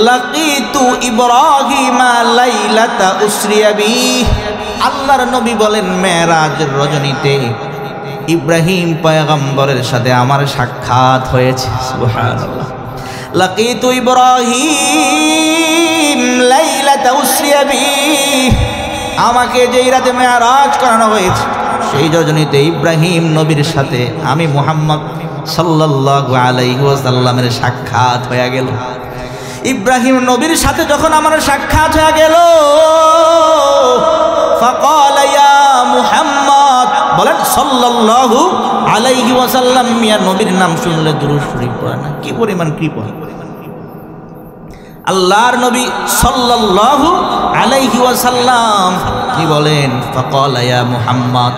লাকিতু ইব্রাহিমা লাইলাতা উসরিয়া বি। আল্লাহর নবী বলেন, মেরাজের রজনীতে ইব্রাহিম পয়গম্বরের সাথে আমার সাক্ষাৎ হয়েছে। সুবহানাল্লাহ। লাকিতু ইব্রাহিম লাইলাতা উসরিয়া বি, আমাকে যেই রাতে মেরাজ করানো হয়েছে সেই রজনীতে ইব্রাহিম নবীর সাথে আমি মুহাম্মদ সাল্লাল্লাহু আলাইহি ওয়াসাল্লামের সাক্ষাৎ হয়ে গেল। ইব্রাহিম নবীর সাথে যখন আমার সাক্ষাৎ হয়ে গেল, ফাকালা ইয়া মুহাম্মদ, বলেন সাল্লাল্লাহু আলাইহি ওয়াসাল্লাম, মিয়া নবীর নাম শুনলে দুরূদ শরীফ পড়ে না, কি পরিমাণ কৃপা। আল্লাহর নবী সাল্লাল্লাহু আলাইহি ওয়াসাল্লাম কি বলেন, ফাকালা ইয়া মুহাম্মদ।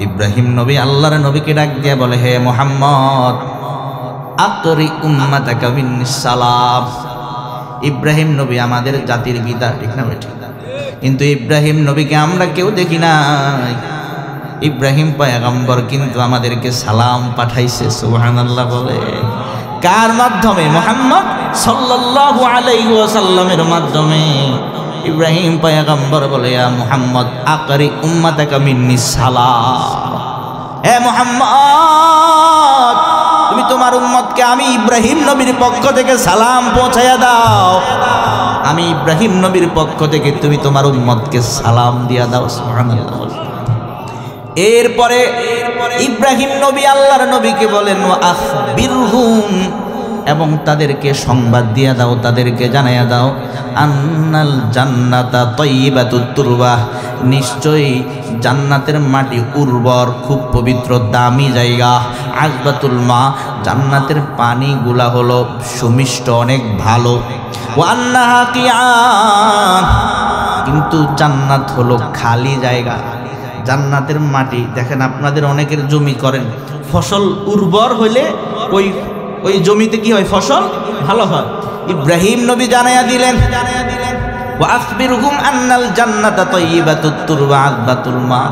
ইব্রাহিম নবী আল্লাহর নবীকে ডাক দিয়ে বলে, হে মুহাম্মদ, আকরি উম্মাতাকা মিন্নিস সালাম। ইব্রাহিম নবী আমাদের জাতির পিতা, ঠিক না বেঠিক? কিন্তু ইব্রাহিম নবীকে আমরা কেউ দেখি নাই, ইব্রাহিম পয়গম্বর কিন্তু আমাদেরকে সালাম পাঠাইছে। সুবহানাল্লাহ। বলে কার মাধ্যমে? মুহাম্মদ সাল্লাল্লাহু আলাইহি ওয়াসাল্লামের মাধ্যমে। ইব্রাহিম পয়গম্বর বলে, ইয়া মুহাম্মদ আকরি উম্মাতাকা মিন্নিস সালাম। হে মুহাম্মদ, তুমি তোমার উম্মতকে আমি ইব্রাহিম নবীর পক্ষ থেকে সালাম পৌঁছায়া দাও। আমি ইব্রাহিম নবীর পক্ষ থেকে তুমি তোমার উম্মতকে সালাম দিয়া দাও। সুবহানাল্লাহ। এরপরে ইব্রাহিম নবী আল্লাহর নবীকে বলেন, ওয়া আখবিরহুম, এবং তাদেরকে সংবাদ দিয়া দাও, তাদেরকে জানাইয়া দাও, আন্নাল জান্নাতা তাইয়্যিবাতুত তুরবা, নিশ্চয়ই জান্নাতের মাটি উর্বর, খুব পবিত্র, দামি জায়গা। আযবাতুল মা, জান্নাতের পানিগুলা হলো সুমিষ্ট, অনেক ভালো। ওয়া আন্নাহা কিয়ান, কিন্তু জান্নাত হলো খালি জায়গা। জান্নাতের মাটি দেখেন, আপনাদের অনেকের জমি করেন, ফসল উর্বর হইলে ওই জমিতে কি হয়? ফসল ভালো হয়। ইব্রাহিম নবী জানাইয়া দিলেন, ওয়া আখবিরহুম আন্নাল জান্নাতা তাইয়্যিবাতুত তুরবা আযবাতুল মা।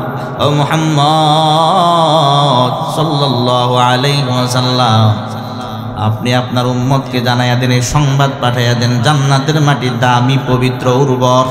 ও মুহাম্মদ সাল্লাল্লাহু আলাইহি ওয়াসাল্লাম, আপনি আপনার উম্মতকে জানাইয়া দেন, এই সংবাদ পাঠাইয়া দেন, জান্নাতের মাটি দামি, পবিত্র, উর্বর,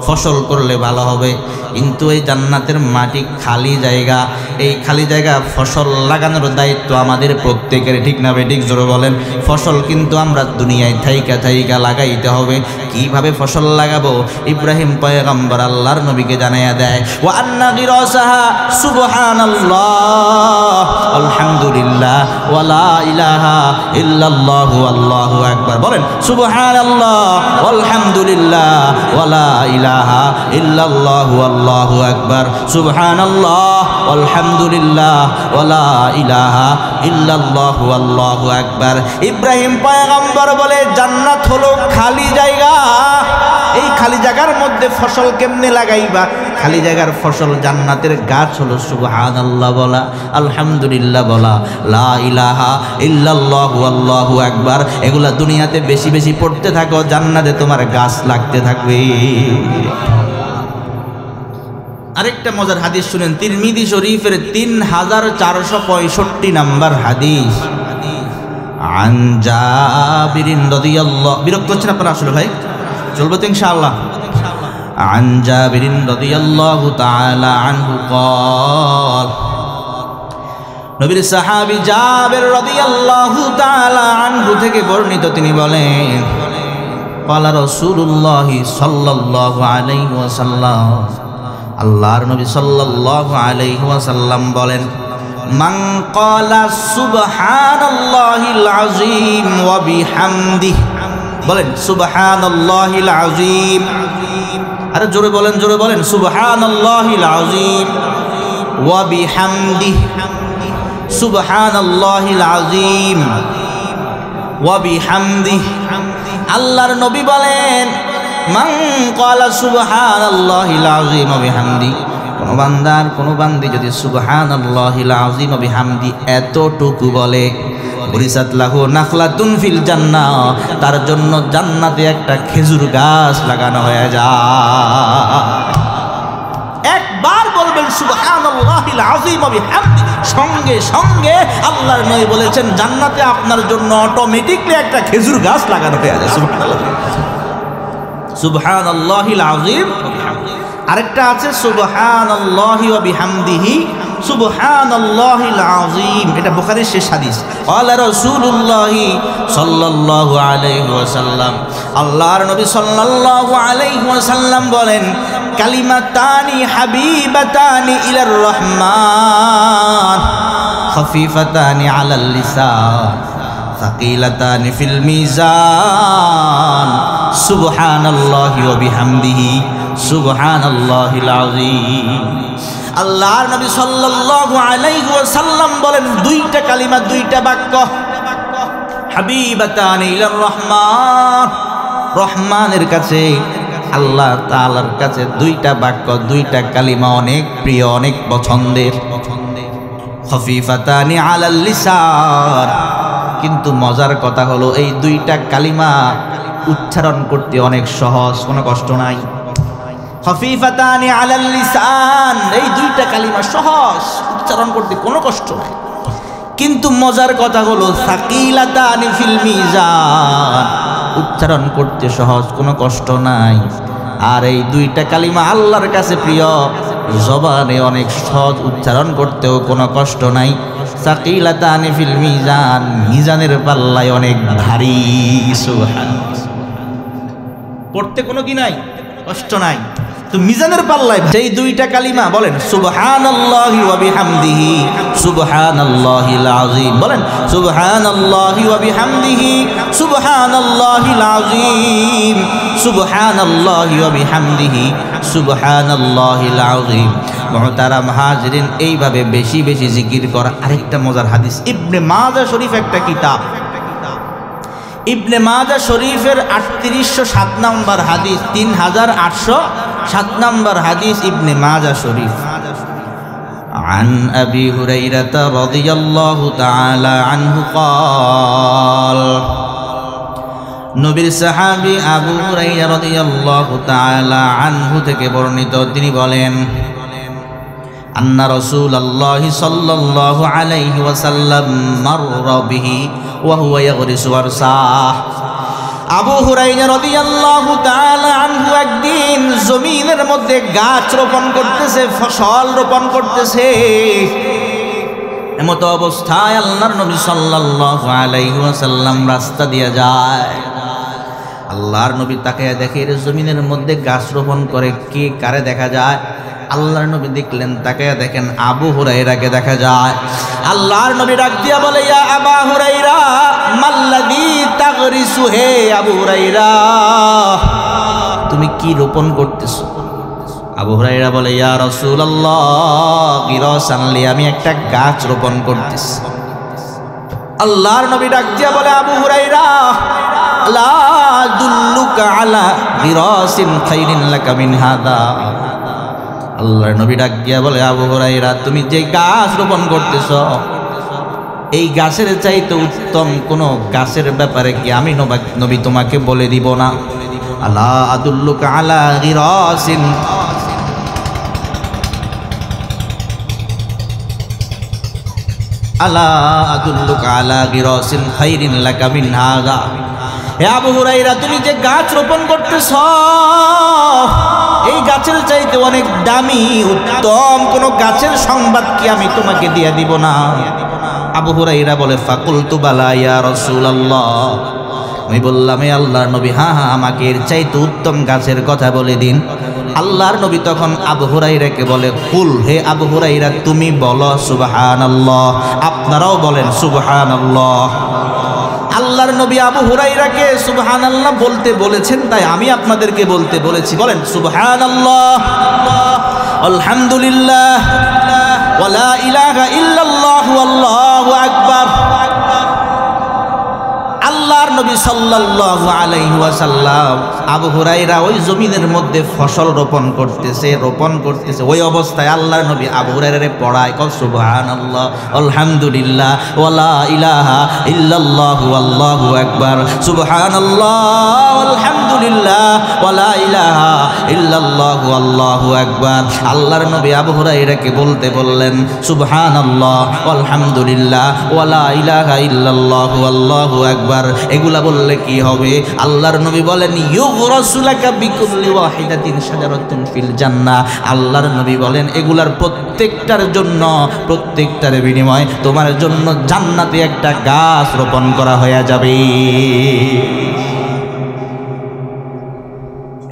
ফসল করলে ভালো হবে। কিন্তু এই জান্নাতের মাটি খালি জায়গা, এই খালি জায়গা ফসল লাগানোর দায়িত্ব আমাদের প্রত্যেকের, ঠিক না বেঠিক জোরে বলেন? ফসল কিন্তু আমরা দুনিয়ায় থাইকা থাইকা লাগাইতে হবে। কিভাবে ফসল লাগাবো? ইব্রাহিম পয়গম্বর আল্লাহর নবীকে জানাইয়া দেয়, ওয়া আন্না গিরাসাহা সুবহানাল্লাহ আলহামদুলিল্লাহ ওয়া লা ইলাহা ইল্লাল্লাহু আল্লাহু আকবার। বলেন সুবহানাল্লাহ আলহামদুলিল্লাহ ওয়া লা ইলাহা ইল্লাল্লাহু আল্লাহু আকবার। সুবহানাল্লাহ আলহামদুলিল্লাহ ওয়া লা ইলাহা ইল্লাল্লাহু আল্লাহু আকবার। ইব্রাহিম পয়গম্বর বলে, জান্নাত হলো খালি জায়গা, এই খালি জায়গার মধ্যে ফসল কেমনে লাগাইবা? খালি জায়গার ফসল জান্নাতের গাছ হলো সুবহানাল্লাহ বলা, আলহামদুলিল্লাহ বলা, লা ইলাহা ইল্লাল্লাহু আল্লাহু আকবার। এগুলা দুনিয়াতে বেশি বেশি পড়তে থাকো, জান্নাতে তোমার গাছ লাগতে থাকবে। আরেকটা মজার হাদিস শুনেন, তিরমিজি শরীফের 3465 নাম্বার হাদিস। আন জাবিরিন রাদিয়াল্লাহু, বিরক্ত হচ্ছেন আপনারা আসলে ভাই? চলবে তো ইনশাআল্লাহ। আন জাবিরিন রাদিয়াল্লাহু তাআলা আনহু قال, নবীর সাহাবী জাবির রাদিয়াল্লাহু তাআলা আনহু থেকে বর্ণিত, তিনি বলেন قال রাসূলুল্লাহ সাল্লাল্লাহু আলাইহি ওয়াসাল্লাম, আল্লাহর নবী সাল্লাল্লাহু আলাইহি ওয়াসাল্লাম বলেন, মান ক্বালা সুবহানাল্লাহিল আযীম ওয়া বিহামদিহি, বলেন সুবহানাল্লাহিল আযীম, আরে জোরে বলেন, জোরে বলেন, সুবহানাল্লাহিল আযীম ওয়া বিহামদিহি, সুবহানাল্লাহিল আযীম ওয়া বিহামদিহি। আল্লাহর নবী বলেন, মান ক্বালা সুবহানাল্লাহিল আযীম ওয়া বিহামদি, কোন বান্দার কোন বান্দি যদি সুবহানাল্লাহিল আযীম ওয়া বিহামদি এতটুকু বলে, বুরিসাত লাহু নাখলাতুন ফিল জান্নাহ, তার জন্য জান্নাতে একটা খেজুর গাছ লাগানো হয়ে যায়। একবার বলবেন সুবহানাল্লাহিল আযীম ওয়া বিহামদি, সঙ্গে সঙ্গে আল্লাহর নবী বলেছেন জান্নাতে আপনার জন্য অটোমেটিকলি একটা খেজুর গাছ লাগানো হয়ে যায়। সুবহানাল্লাহ, সুবহানাল্লাহিল আযীম। আরেকটা আছে সুবহানাল্লাহি ওয়া বিহামদিহি সুবহানাল্লাহিল আযীম, এটা বুখারীর শেষ হাদিস। ক্বালা রাসূলুল্লাহ সাল্লাল্লাহু আলাইহি ওয়াসাল্লাম, আল্লাহর নবী সাল্লাল্লাহু আলাইহি ওয়াসাল্লাম বলেন, কালিমাতানি হাবিবাতানি ইলার রহমান খাফিফাতানি আলাল লিসান সাকিলাতানি ফিল মিজান সুবহানাল্লাহি ওয়া বিহামদিহি সুবহানাল্লাহিল আযীম। আল্লাহর নবী সাল্লাল্লাহু আলাইহি ওয়াসাল্লাম বলেন, দুইটা কালিমা, দুইটা বাক্য, হাবিবাতানি ইলার রহমান, রহমানের কাছে, আল্লাহ তাআলার কাছে দুইটা বাক্য, দুইটা কালিমা অনেক প্রিয়, অনেক পছন্দের। খাফিফাতানি আলাল লিসান, কিন্তু মজার কথা হলো এই দুইটা কালিমা উচ্চারণ করতে অনেক সহজ, কোনো কষ্ট নাই। খাফিফাতানি আলাল লিসান, এই দুইটা কালিমা সহজ, উচ্চারণ করতে কোনো কষ্ট নাই। কিন্তু মজার কথা হলো সাকিলাতানি ফিল মিজান, উচ্চারণ করতে সহজ, কোনো কষ্ট নাই। আর এই দুইটা কালিমা আল্লাহর কাছে প্রিয়, জবানে অনেক সহজ, উচ্চারণ করতেও কোনো কষ্ট নাই। সাকিলাতানি ফিল মিজান, মিজানের পাল্লায় অনেক ভারী। সুবহানাল্লাহ, পড়তে কোনো কি নাই, কষ্ট নাই, তো মিজানের পাল্লায় যেই দুইটা কালিমা বলেন সুবহানাল্লাহি ওয়া বিহামদিহি সুবহানাল্লাহিল আযীম, বলেন সুবহানাল্লাহি ওয়া বিহামদিহি সুবহানাল্লাহিল আযীম সুবহানাল্লাহি ওয়া বিহামদিহি সুবহানাল্লাহিল আযীম। মুহতারাম হাজিরিন, এইভাবে বেশি বেশি জিকির করা। আরেকটা মজার হাদিস, ইবনে মাজাহ শরীফ একটা কিতাব, ইবনে মাজাহ শরীফের 3807 নম্বর হাদিস, 3807 নম্বর হাদিস, ইবনে মাজাহ শরীফ। عن أبي هريرة رضي الله تعالى عنه قال, নবীর সাহাবী আবু হুরায়রা রাদিয়াল্লাহু তাআলা আনহু থেকে বর্ণিত, তিনি বলেন, আন্না রাসূলুল্লাহ সাল্লাল্লাহু আলাইহি ওয়াসাল্লাম মাররা বিহি ওয়া হুয়া ইয়াগরিসু আরসাহ। আবু হুরায়রা রাদিয়াল্লাহু তাআলা আনহু একদিন জমিনের মধ্যে গাছ রোপণ করতেছে, ফসল রোপণ করতেছে। এমতো অবস্থায় আল্লাহর নবী সাল্লাল্লাহু আলাইহি ওয়াসাল্লাম রাস্তা দিয়ে যায়। আল্লাহর নবী তাকায়া দেখে এর জমিনের মধ্যে গাছ রোপণ করে কে কারে দেখা যায়। আল্লাহর নবী দেখলেন, তাকায়া দেখেন আবু হুরায়রাকে দেখা যায়। আল্লাহর নবী ডাক দিয়া বলে, ইয়া আবা হুরায়রা মাল্লাযী তাগরিসু, হে আবু হুরায়রা তুমি কি রোপণ করতেছো? আবু হুরায়রা বলে, ইয়া রাসূলুল্লাহ গিরাসান লি, আমি একটা গাছ রোপণ করতেছি। আল্লাহর নবী ডাক দিয়া বলে, আবু হুরায়রা লা দুল্লুকা আলা গিরাসিন খাইরিন লাকা মিন হাদা, আল্লাহর নবী ডাক দিয়া বলে, আবু হুরায়রা, তুমি যে গাছ রোপণ করতেছ, এই গাছের চাইতে উত্তম কোন গাছের ব্যাপারে কি আমি নবী তোমাকে বলে দিব না? আলা আদুল্লুকা আলা গিরাসিন, আলা আদুল্লুকা আলা গিরাসিন খাইরিন লাকা মিন হাযা। হে আবু হুরায়রা, তুমি যে গাছ রোপণ করতেছ, এই গাছের চাইতে অনেক দামি উত্তম কোন গাছের সংবাদ কি আমি তোমাকে দিয়ে দিব না? আবু হুরায়রা বলে, ফাকুলতু বালা ইয়া রাসূলুল্লাহ, আমি বললাম, হে আল্লাহর নবী, হ্যাঁ হ্যাঁ, আমাকে এর চাইতে উত্তম গাছের কথা বলে দিন। আল্লাহর নবী তখন আবু হুরায়রাকে বলে, কুল, হে আবু হুরায়রা, তুমি বলো সুবহানাল্লাহ। আপনারাও বলেন সুবহানাল্লাহ। আল্লাহর নবী আবু হুরায়রাকে সুবহানাল্লাহ বলতে বলেছেন, তাই আমি আপনাদেরকে বলতে বলেছি। বলেন সুবহানাল্লাহ, আলহামদুলিল্লাহ, ওয়ালা ইলাহা ইল্লাল্লাহ, আল্লাহু আকবার। আল্লাহর নবী সাল্লাল্লাহু আলাইহি ওয়াসাল্লাম, আবু হুরায়রা ওই জমিনের মধ্যে ফসল রোপণ করতেছে। ওই অবস্থায় আল্লাহর নবী আবু হুরায়রারে পড়ায়, কও সুবহানাল্লাহ, আলহামদুলিল্লাহ, ওয়ালা ইলাহা ইল্লাল্লাহু, আল্লাহু আকবার। সুবহানাল্লাহ, আলহামদুলিল্লাহ, ওয়ালা ইলাহা ইল্লাল্লাহু, আল্লাহু আকবার। আল্লাহর নবী আবু হুরায়রাকে বলতে বললেন সুবহানাল্লাহ, আলহামদুলিল্লাহ, ওয়ালা ইলাহা ইল্লাল্লাহু, আল্লাহু আকবার। এগুলা বললে কি হবে? আল্লাহর নবী বলেন, ইউগরাসুলাকা বিকুল্লি ওয়াহিদাতিন শাজারাতুন ফিল জান্নাহ। আল্লাহর নবী বলেন, এগুলার প্রত্যেকটার জন্য, প্রত্যেকটার বিনিময়ে তোমার জন্য জান্নাতে একটা গাছ রোপণ করা হয়ে যাবে।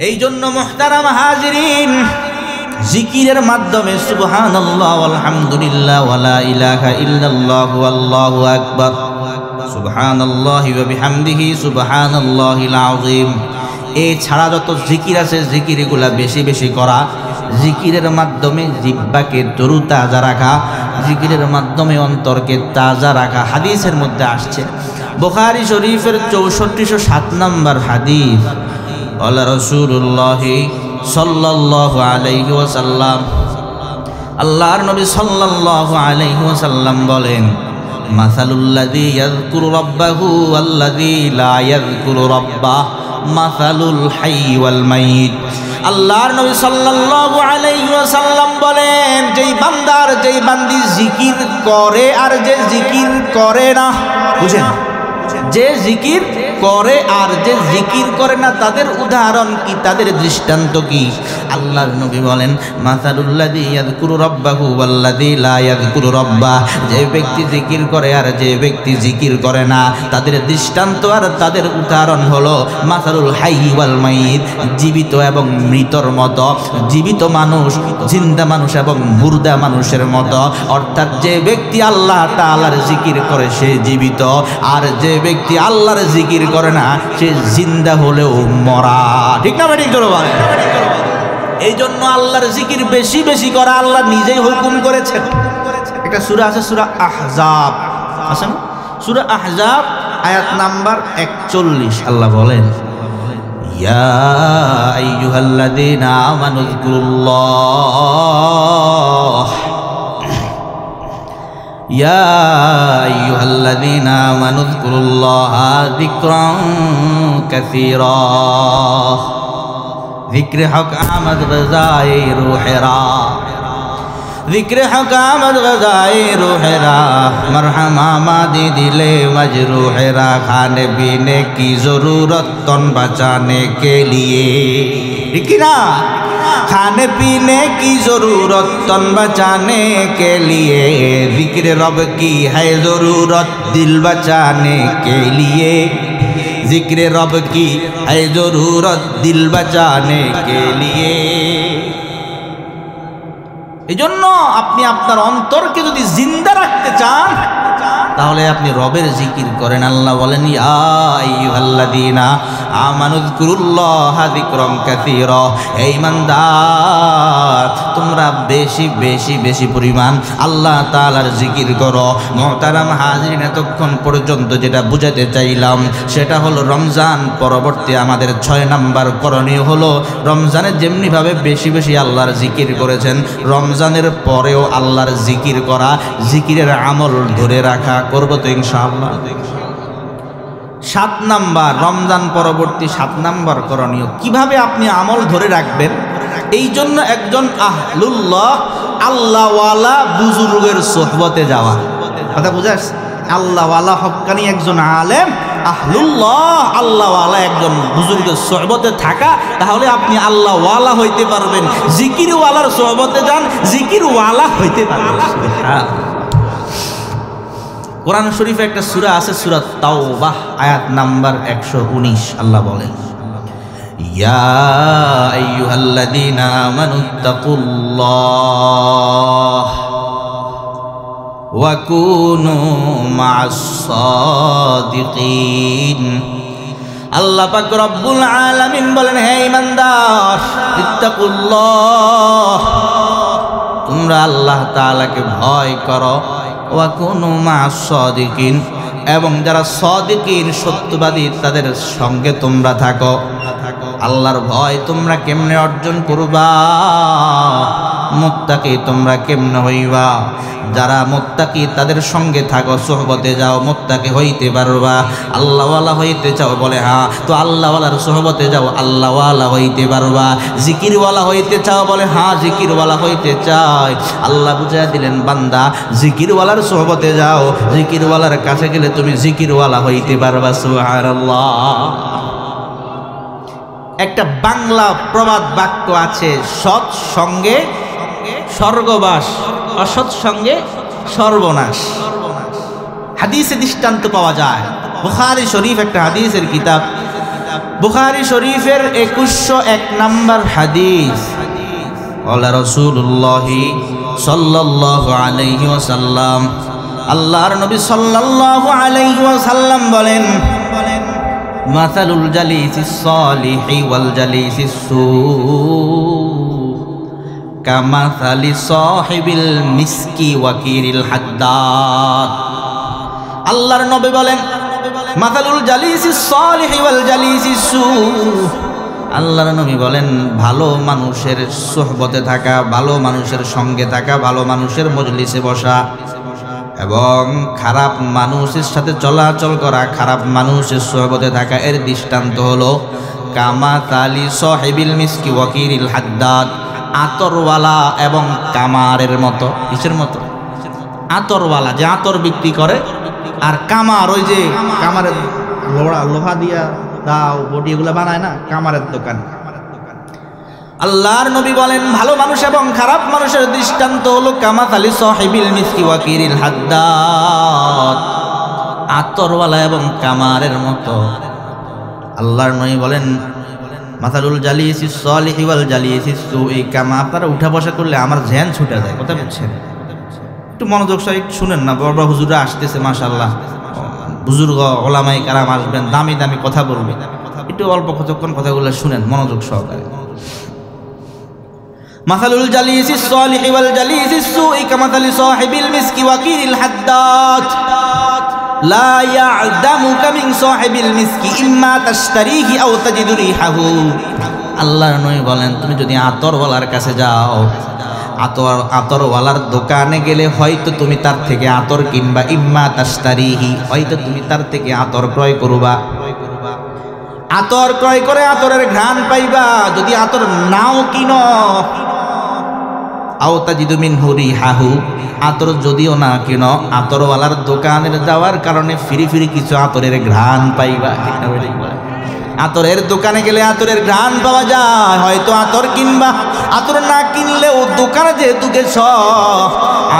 এই জন্য মুহতারাম হাজিরিন, জিকিরের মাধ্যমে সুবহানাল্লাহ, আলহামদুলিল্লাহ, ওয়ালা ইলাহা ইল্লাল্লাহু, আল্লাহু আকবার, সুবহানাল্লাহি ওয়া বিহামদিহি, সুবহানাল্লাহিল আযীম। এছাড়া যত জিকির আছে, জিকিরগুলা বেশি বেশি করা। জিকিরের মাধ্যমে জিহ্বাকে তরুতাজা রাখা, জিকিরের মাধ্যমে অন্তরকে তাজা রাখা। হাদিসের মধ্যে আসছে, বুখারী শরীফের 6407 নম্বর হাদিস, আল্লাহ রাসূলুল্লাহ সাল্লাল্লাহু আলাইহি ওয়াসাল্লাম, আল্লাহর নবী সাল্লাল্লাহু আলাইহি ওয়াসাল্লাম বলেন, মাসালুল্লাযী ইয়াযকুরু রাব্বাহু ওয়াল্লাযী লা ইয়াযকুরু রাব্বাহ মাসালুল হাইয়্যি ওয়াল মাইয়িত। আল্লাহর নবী সাল্লাল্লাহু আলাইহি ওয়াসাল্লাম বলেন, যেই বান্দার, যেই বান্দি জিকির করে আর যে জিকির করে না, বুঝেন, যে জিকির করে আর যে জিকির করে না, তাদের উদাহরণ কি, তাদের দৃষ্টান্ত কি? আল্লাহর নবী বলেন, মাসালুল্লাযী ইয়াযকুরু রাব্বাহু ওয়াল্লাযী লা ইয়াযকুরু রাব্বাহ। যে ব্যক্তি জিকির করে আর যে ব্যক্তি জিকির করে না, তাদের দৃষ্টান্ত আর তাদের উদাহরণ হলো মাসালুল হাইয়্যি ওয়াল মাইয়িত, জীবিত এবং মৃতর মতো। জীবিত মানুষ, জিন্দা মানুষ এবং মুর্দা মানুষের মতো। অর্থাৎ যে ব্যক্তি আল্লাহ তাআলার জিকির করে সে জীবিত, আর যে ব্যক্তি আল্লাহর জিকির করে না সে জিন্দা হলেও মরা। ঠিক না ঠিক বলে? এই জন্য আল্লাহর জিকির বেশি বেশি করা আল্লাহ নিজেই হুকুম করেছেন। একটা সূরা আছে, সূরা আহজাব, আছে না? সূরা আহজাব আয়াত নাম্বার 41, আল্লাহ বলেন, ইয়া আইয়ুহাল্লাযীনা আমানু যকুরুল্লাহ, ইয়া আইয়ুহাল্লাযীনা আমানু যকুরুল্লাহা যিকরান কাসীরা। जिक्र हक आमद गज़ाए रूहरा, जिक्र हक आमद गज़ाए रूहरा, मरहमा मादी दिले मजरूहरा, खाने पीने की ज़रूरत तन बचाने के लिए, ठीक ना? खाने पीने की ज़रूरत तन बचाने के लिए, जिक्र रब की है ज़रूरत दिल बचाने के लिए, जिक्र रब की है ज़रूरत दिल बचाने के लिए। এজন্য আপনি আপনার অন্তরকে যদি জিন্দা রাখতে চান তাহলে আপনি রবের জিকির করেন। আল্লাহ বলেন, ইয়া আইয়ুহাল্লাযীনা আমানুযকুরুল্লাহা যিকরান কাসীরা, হে ঈমানদার তোমরা বেশি বেশি বেশি পরিমাণ আল্লাহ তাআলার জিকির করো। মুহতারাম হাজিরিন, এতক্ষণ পর্যন্ত যেটা বুঝাতে চাইলাম সেটা হলো রমজান পরবর্তী আমাদের 6 নাম্বার করণীয় হলো রমজানে যেমনিভাবে বেশি বেশি আল্লাহর জিকির করেছেন, রমজানের পরেও আল্লাহর জিকির করা, জিকিরের আমল ধরে রাখা। করবো তো ইনশাআল্লাহ। 7 নাম্বার, রমজান পরবর্তী 7 নাম্বার করণীয়, কিভাবে আপনি আমল ধরে রাখবেন। এই জন্য একজন আহলুল্লাহ আল্লাহওয়ালা বুজুর্গের সোহবতে যাওয়া। কথা বুঝাস? আল্লাহওয়ালা হক্কানি একজন আলেম, আহলুল্লাহ আল্লাহওয়ালা একজন বুজুর্গের সোহবতে থাকা, তাহলে আপনি আল্লাহওয়ালা হইতে পারবেন। জিকিরওয়ালার সোহবতে যান, জিকিরওয়ালা হইতে পারবেন। কোরআন শরীফে একটা সূরা আছে, সূরা তাওবাহ, আয়াত নাম্বার 119। আল্লাহ বলেন, ইয়া আইয়ুহাল্লাযীনা আমানুত্তাকুল্লাহ ওয়া কুনু মা'আস সাদিকিন। আল্লাহ পাক রব্বুল আলামিন বলেন, হে ঈমানদার, ইত্তাকুল্লাহ, তোমরা আল্লাহ তাআলাকে ভয় করো, ওয়া কুনু মা'আস সাদিকিন, এবং যারা সাদিকিন সত্যবাদী তাদের সঙ্গে তোমরা থাকো। আল্লাহর ভয় তোমরা কেমনে অর্জন করবা? মুত্তাকি তোমরা কেমনে হইবা? যারা মুত্তাকি তাদের সঙ্গে থাকো, সোহবতে যাও, মুত্তাকি হইতে পারবা। আল্লাহওয়ালা হইতে চাও? বলে হ্যাঁ। তো আল্লাহওয়ালার সোহবতে যাও, আল্লাহওয়ালা হইতে পারবা। জিকিরওয়ালা হইতে চাও? বলে হ্যাঁ, জিকিরওয়ালা হইতে চাই। আল্লাহ বুঝাইয়া দিলেন, বান্দা জিকিরওয়ালার সোহবতে যাও, জিকিরওয়ালার কাছে গেলে তুমি জিকিরওয়ালা হইতে পারবা। সুবহানাল্লাহ। একটা বাংলা প্রবাদ বাক্য আছে, সৎ সঙ্গে স্বর্গবাস, অসৎ সঙ্গে সর্বনাশ। হাদিসে দৃষ্টান্ত পাওয়া যায়। বুখারী শরীফ একটা হাদিসের কিতাব, বুখারী শরীফের 2101 নাম্বার হাদিস। ওয়ালা রাসূলুল্লাহি সাল্লাল্লাহু আলাইহি ওয়াসাল্লাম, আল্লাহর নবী সাল্লাল্লাহু আলাইহি ওয়াসাল্লাম বলেন, মাসালুল জালিসিস সালিহি ওয়াল জালিসিস সূ কামাসালি সাহিবিল মিসকি ওয়াকিরিল হাদ্দাদ। আল্লাহর নবী বলেন, মাসালুল জালিসিস সালিহি ওয়াল জালিসিস সূ, আল্লাহর নবী বলেন, ভালো মানুষের সোহবতে থাকা, ভালো মানুষের সঙ্গে থাকা, ভালো মানুষের মজলিসে বসা, এবং খারাপ মানুষের সাথে চলাচল করা, খারাপ মানুষের সোহবতে থাকা, এর দৃষ্টান্ত হলো কামাসালি সাহিবিল মিসকি ওয়াকিরিল হাদ্দাদ, আতরওয়ালা এবং কামারের মতো। কিসের মতো? আতরওয়ালা, যে আতর বিক্রি করে, আর কামার ওই যে কামারের লোহা দিয়া দাও বডি এগুলো বানায় না, কামারের দোকান। আল্লাহর নবী বলেন, ভালো মানুষ এবং খারাপ মানুষের দৃষ্টান্ত হলো কামাসালি সাহিবিল মিসকি ওয়াকিরিল হাদ্দাদ, আতরওয়ালা এবং কামারের মতো। আল্লাহর নবী বলেন, মাসালুল জালিসিস সালিহি ওয়াল জালিসিস সূ, এই কামা আপনারা উঠা বসা করলে আমার ধ্যান ছুটে যায়। কথা বুঝছেন? একটু মনোযোগ সহ একটু শুনেন না, বড় বড় হুজুররা আসতেছে, মাশাআল্লাহ, বুজুর্গ ওলামায়ে কেরাম আসবেন, দামি দামি কথা বলবে, একটু অল্প কতক্ষণ কথাগুলো শুনেন মনোযোগ সহকারে। মাসালুল জালিসিস সালিহি ওয়াল জালিসিস সূ কামাসালি সাহিবিল মিসকি ওয়াকিরিল হাদ্দাদ, লা ইয়া'দামুকা মিন সাহিবিল মিসকি ইম্মা তাশতারিহি আও তাজিদু রিহাহু। আল্লাহর নবী বলেন, তুমি যদি আতরওয়ালার কাছে যাও, আতরওয়ালার দোকানে গেলে হয়তো তুমি তার থেকে আতর কিনবা, ইম্মা তাশতারিহি, হয়তো তুমি তার থেকে আতর ক্রয় করবা। আতর ক্রয় করে আতরের ঘ্রাণ পাইবা। যদি আতর নাও কিনো, আও তাজিদু মিনহু রিহাহু, আতর যদিও না কিনো, আতরওয়ালার দোকানের যাওয়ার কারণে ফিরি ফিরি কিছু আতরের ঘ্রাণ পাইবা। আতরের দোকানে গেলে আতরের ঘ্রাণ পাওয়া যায়, হয়তো আতর কিনবা। আতর না কিনলেও দোকানে যেহেতু গেছ,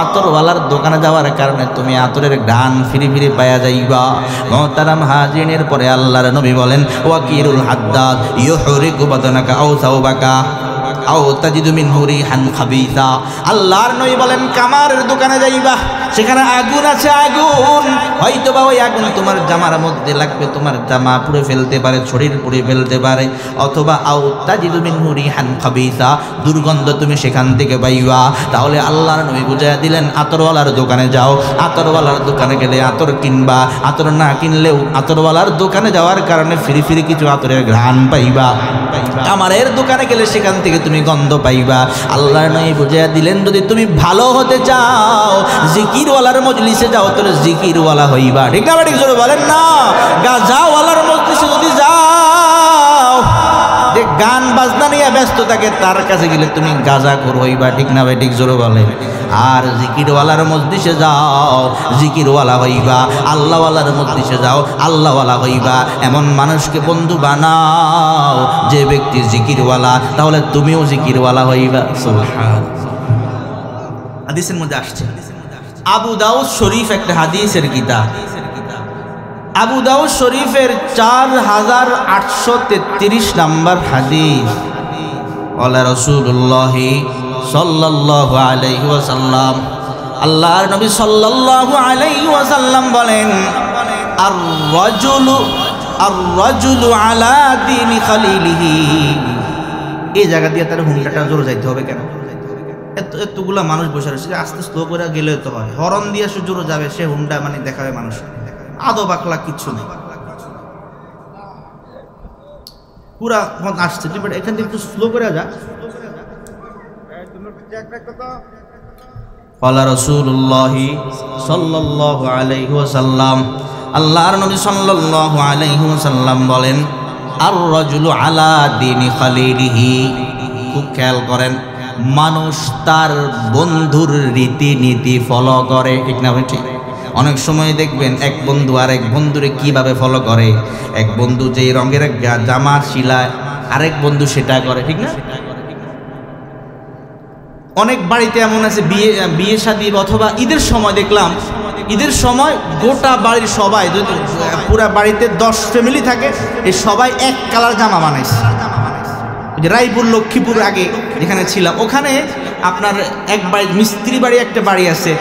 আতরওয়ালার দোকানে যাওয়ার কারণে তুমি আতরের ঘ্রাণ ফিরি ফিরি পাওয়া যাইবা। মুহতারাম হাজিরিনের পরে আল্লাহর নবী বলেন, ওয়াকিরুল হাদ্দাদ ইউহরিকু বাদানাকা আও সাওবাকা, আও তাজিদু মিনহু রিহান খাবিসা। আল্লাহর নবী বলেন কামারের দোকানে যাইবা, সেখানে আগুন আছে, আগুন হয়তো বা ওই আগুন তোমার জামার মধ্যে লাগবে, তোমার জামা পুড়ে ফেলতে পারে, শরীর পুড়ে ফেলতে পারে, অথবা আও তাজিদু মিনহু রিহান খাবিসা, দুর্গন্ধ তুমি সেখান থেকে পাইবা। তাহলে আল্লাহর নবী বুঝাইয়া দিলেন আতরওয়ালার দোকানে যাও, আতরওয়ালার দোকানে গেলে আতর কিনবা, আতর না কিনলেও আতরওয়ালার দোকানে যাওয়ার কারণে ফিরি ফিরি কিছু আতরের ঘ্রাণ পাইবা, কামারের দোকানে গেলে সেখান থেকে তুমি গন্ধ পাইবা। আল্লাহর নবী বুঝাইয়া দিলেন যদি তুমি ভালো হতে চাও জিকিরওয়ালার মজলিসে যাও, তাহলে জিকিরওয়ালা হইবা। ঠিক না ঠিক জোরে বলেন না? গাজাওয়ালার মজলিসে যদি যাও, যে গান বাজনা নিয়ে ব্যস্ত থাকে, তার কাছে গেলে তুমি গাজাখোর হইবা। ঠিক না ভাই ঠিক জোরে বলেন? আর জিকিরওয়ালার মজলিসে যাও, জিকিরওয়ালা হইবা। আল্লাহওয়ালার মজলিসে যাও, আল্লাহওয়ালা হইবা। এমন মানুষকে বন্ধু বানাও যে ব্যক্তি জিকিরওয়ালা, তাহলে তুমিও জিকিরওয়ালা হইবা। সুবহানাল্লাহ। হাদিসের মধ্যে আসছে, আবু দাউদ শরীফ একটা হাদিসের কিতাব, আবু দাউদ শরীফের 4833 নম্বর হাদিস। ওয়ালা রাসূলুল্লাহ সাল্লাল্লাহু আলাইহি ওয়াসাল্লাম, আল্লাহর নবী সাল্লাল্লাহু আলাইহি ওয়াসাল্লাম বলেন আর-রাজুলু আলা দীনি খালিলিহি। এই জায়গা দিয়ে তার হুমটাটা জোরে যাইতে হবে কেন? এতগুলা মানুষ বসে রয়েছে, আস্তে স্লো করে গেলে তো হয়, হরন দিয়ে সে জোরে যাবে, সে হুন্ডা মানে দেখাবে মানুষ, আদো বাকলা কিচ্ছু নেই, পুরা আসছে। এখান থেকে একটু স্লো করে যা। ক্বালা রাসূলুল্লাহ সাল্লাল্লাহু আলাইহি ওয়াসাল্লাম, আল্লাহর নবী সাল্লাল্লাহু আলাইহি ওয়াসাল্লাম বলেন আর-রাজুলু আলা দীনি খালিলিহি। খুব খেয়াল করেন, মানুষ তার বন্ধুর রীতিনীতি ফলো করে। ঠিক না ঠিক? অনেক সময় দেখবেন এক বন্ধু আর এক বন্ধুরে কিভাবে ফলো করে। এক বন্ধু যেই রঙের জামা শিলায়, আরেক বন্ধু সেটা করে। ঠিক না? অনেক বাড়িতে এমন আছে বিয়ে শাদী অথবা ঈদের সময় দেখলাম, ঈদের সময় গোটা বাড়ির সবাই, যদি পুরা বাড়িতে 10 ফ্যামিলি থাকে, এই সবাই এক কালার জামা বানাইছে। রায়পুর লক্ষ্মীপুর আগে যেখানে ছিলাম, ওখানে আপনার এক বাড়ি মিস্ত্রি বাড়ি একটা বাড়ি আছে,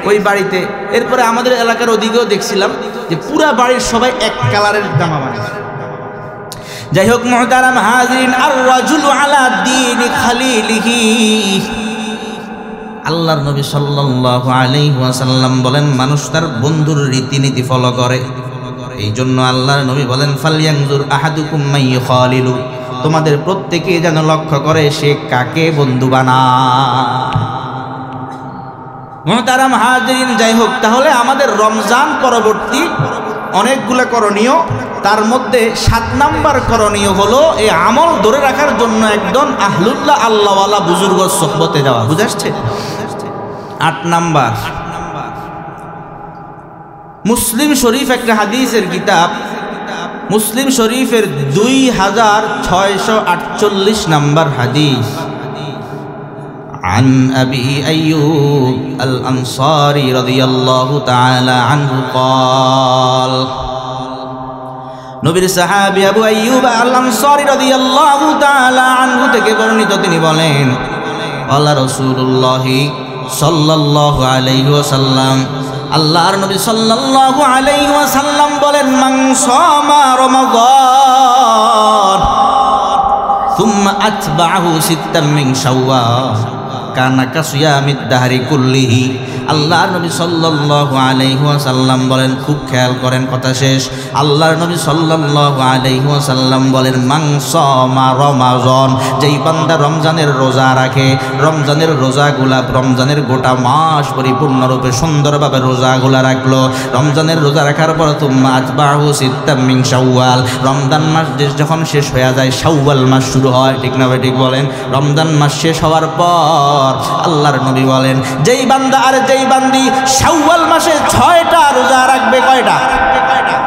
ওই বাড়িতে এরপরে আমাদের এলাকার ওদিকেও দেখছিলাম যে পুরা বাড়ির সবাই এক কালারের জামা বানাইছে। যাই হোক মুহতারাম হাজিরিন, আর-রাজুলু আলা দীনি খালিলিহি। আল্লাহর নবী সাল্লাল্লাহু আলাইহি ওয়াসাল্লাম বলেন মানুষ তার বন্ধুর রীতিনীতি ফলো করে। এই জন্য আল্লাহর নবী বলেন ফালয়ানজুর আহাদুকুম মাইয়ু খালিলু, তোমাদের প্রত্যেকে যেন লক্ষ্য করে সে কাকে বন্ধু বানায়। মুহতারাম হাজিরিন, যাই হোক, তাহলে আমাদের রমজান পরবর্তী অনেকগুলো করণীয়, তার মধ্যে 7 নাম্বার করণীয় হলো এই আমল ধরে রাখার জন্য একজন আহলুল্লাহ আল্লাহওয়ালা বুজুর্গ সোহবতে যাওয়া। বুঝাচ্ছে? 8 নাম্বার, মুসলিম শরীফ একটা হাদিসের কিতাব, মুসলিম শরীফের 2648 নাম্বার হাদিস। عن أبي أيوب الأنصاري رضي الله تعالى عنه قال, নবীর সাহাবী আবু আইয়ুব আল আনসারী রাদিয়াল্লাহু তাআলা আনহু থেকে বর্ণিত, তিনি বলেন আল্লাহ রাসূলুল্লাহ সাল্লাল্লাহু আলাইহি ওয়াসাল্লাম, আল্লাহর নবী সাল্লাল্লাহু আলাইহি ওয়াসাল্লাম বলেন মান সামা রমাদান সুম্মা আতবাহু সিত্তাম মিন শাওয়াল কানা কাসিয়ামিদ দাহরি কুল্লিহি। আল্লাহর নবী সাল্লাল্লাহু আলাইহি ওয়াসাল্লাম বলেন, খুব খেয়াল করেন, কথা শেষ। আল্লাহর নবী সাল্লাল্লাহু আলাইহি ওয়াসাল্লাম বলেন মান সামা রমাদান, যেই বান্দা রমজানের রোজা রাখে, রমজানের রোজাগুলা, রমজানের গোটা মাস পরিপূর্ণরূপে সুন্দরভাবে রোজাগুলা রাখলো, রমজানের রোজা রাখার পর তুম্মা আতবাহু সিত্তাম মিন শাওয়াল, রমজান মাস যখন শেষ হয়ে যায় শাওয়াল মাস শুরু হয়। ঠিক না ভাই ঠিক বলেন? রমজান মাস শেষ হওয়ার পর আল্লাহর নবী বলেন যেই বান্দা আর যেই বান্দি শাওয়াল মাসে 6টা রোজা রাখবে, কয়টা?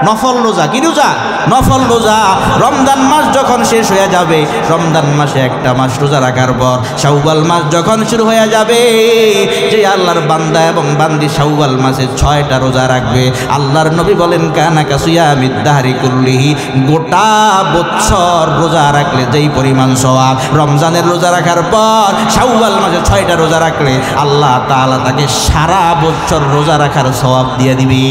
নফল রোজা। কি রোজা? নফল রোজা। রমজান মাস যখন শেষ হয়ে যাবে, রমজান মাসে একটা মাস রোজা রাখার পর শাওয়াল মাস যখন শুরু হয়ে যাবে, যে আল্লাহর বান্দা এবং বান্দি শাওয়াল মাসে 6টা রোজা রাখবে, আল্লাহর নবী বলেন কানা কাসিয়ামিদ দাহরি কুল্লিহি, গোটা বছর রোজা রাখলে যেই পরিমাণ সওয়াব, রমজানের রোজা রাখার পর শাওয়াল মাসে 6টা রোজা রাখলে আল্লাহ তাআলা তাকে সারা বছর রোজা রাখার সওয়াব দিয়ে দিবে।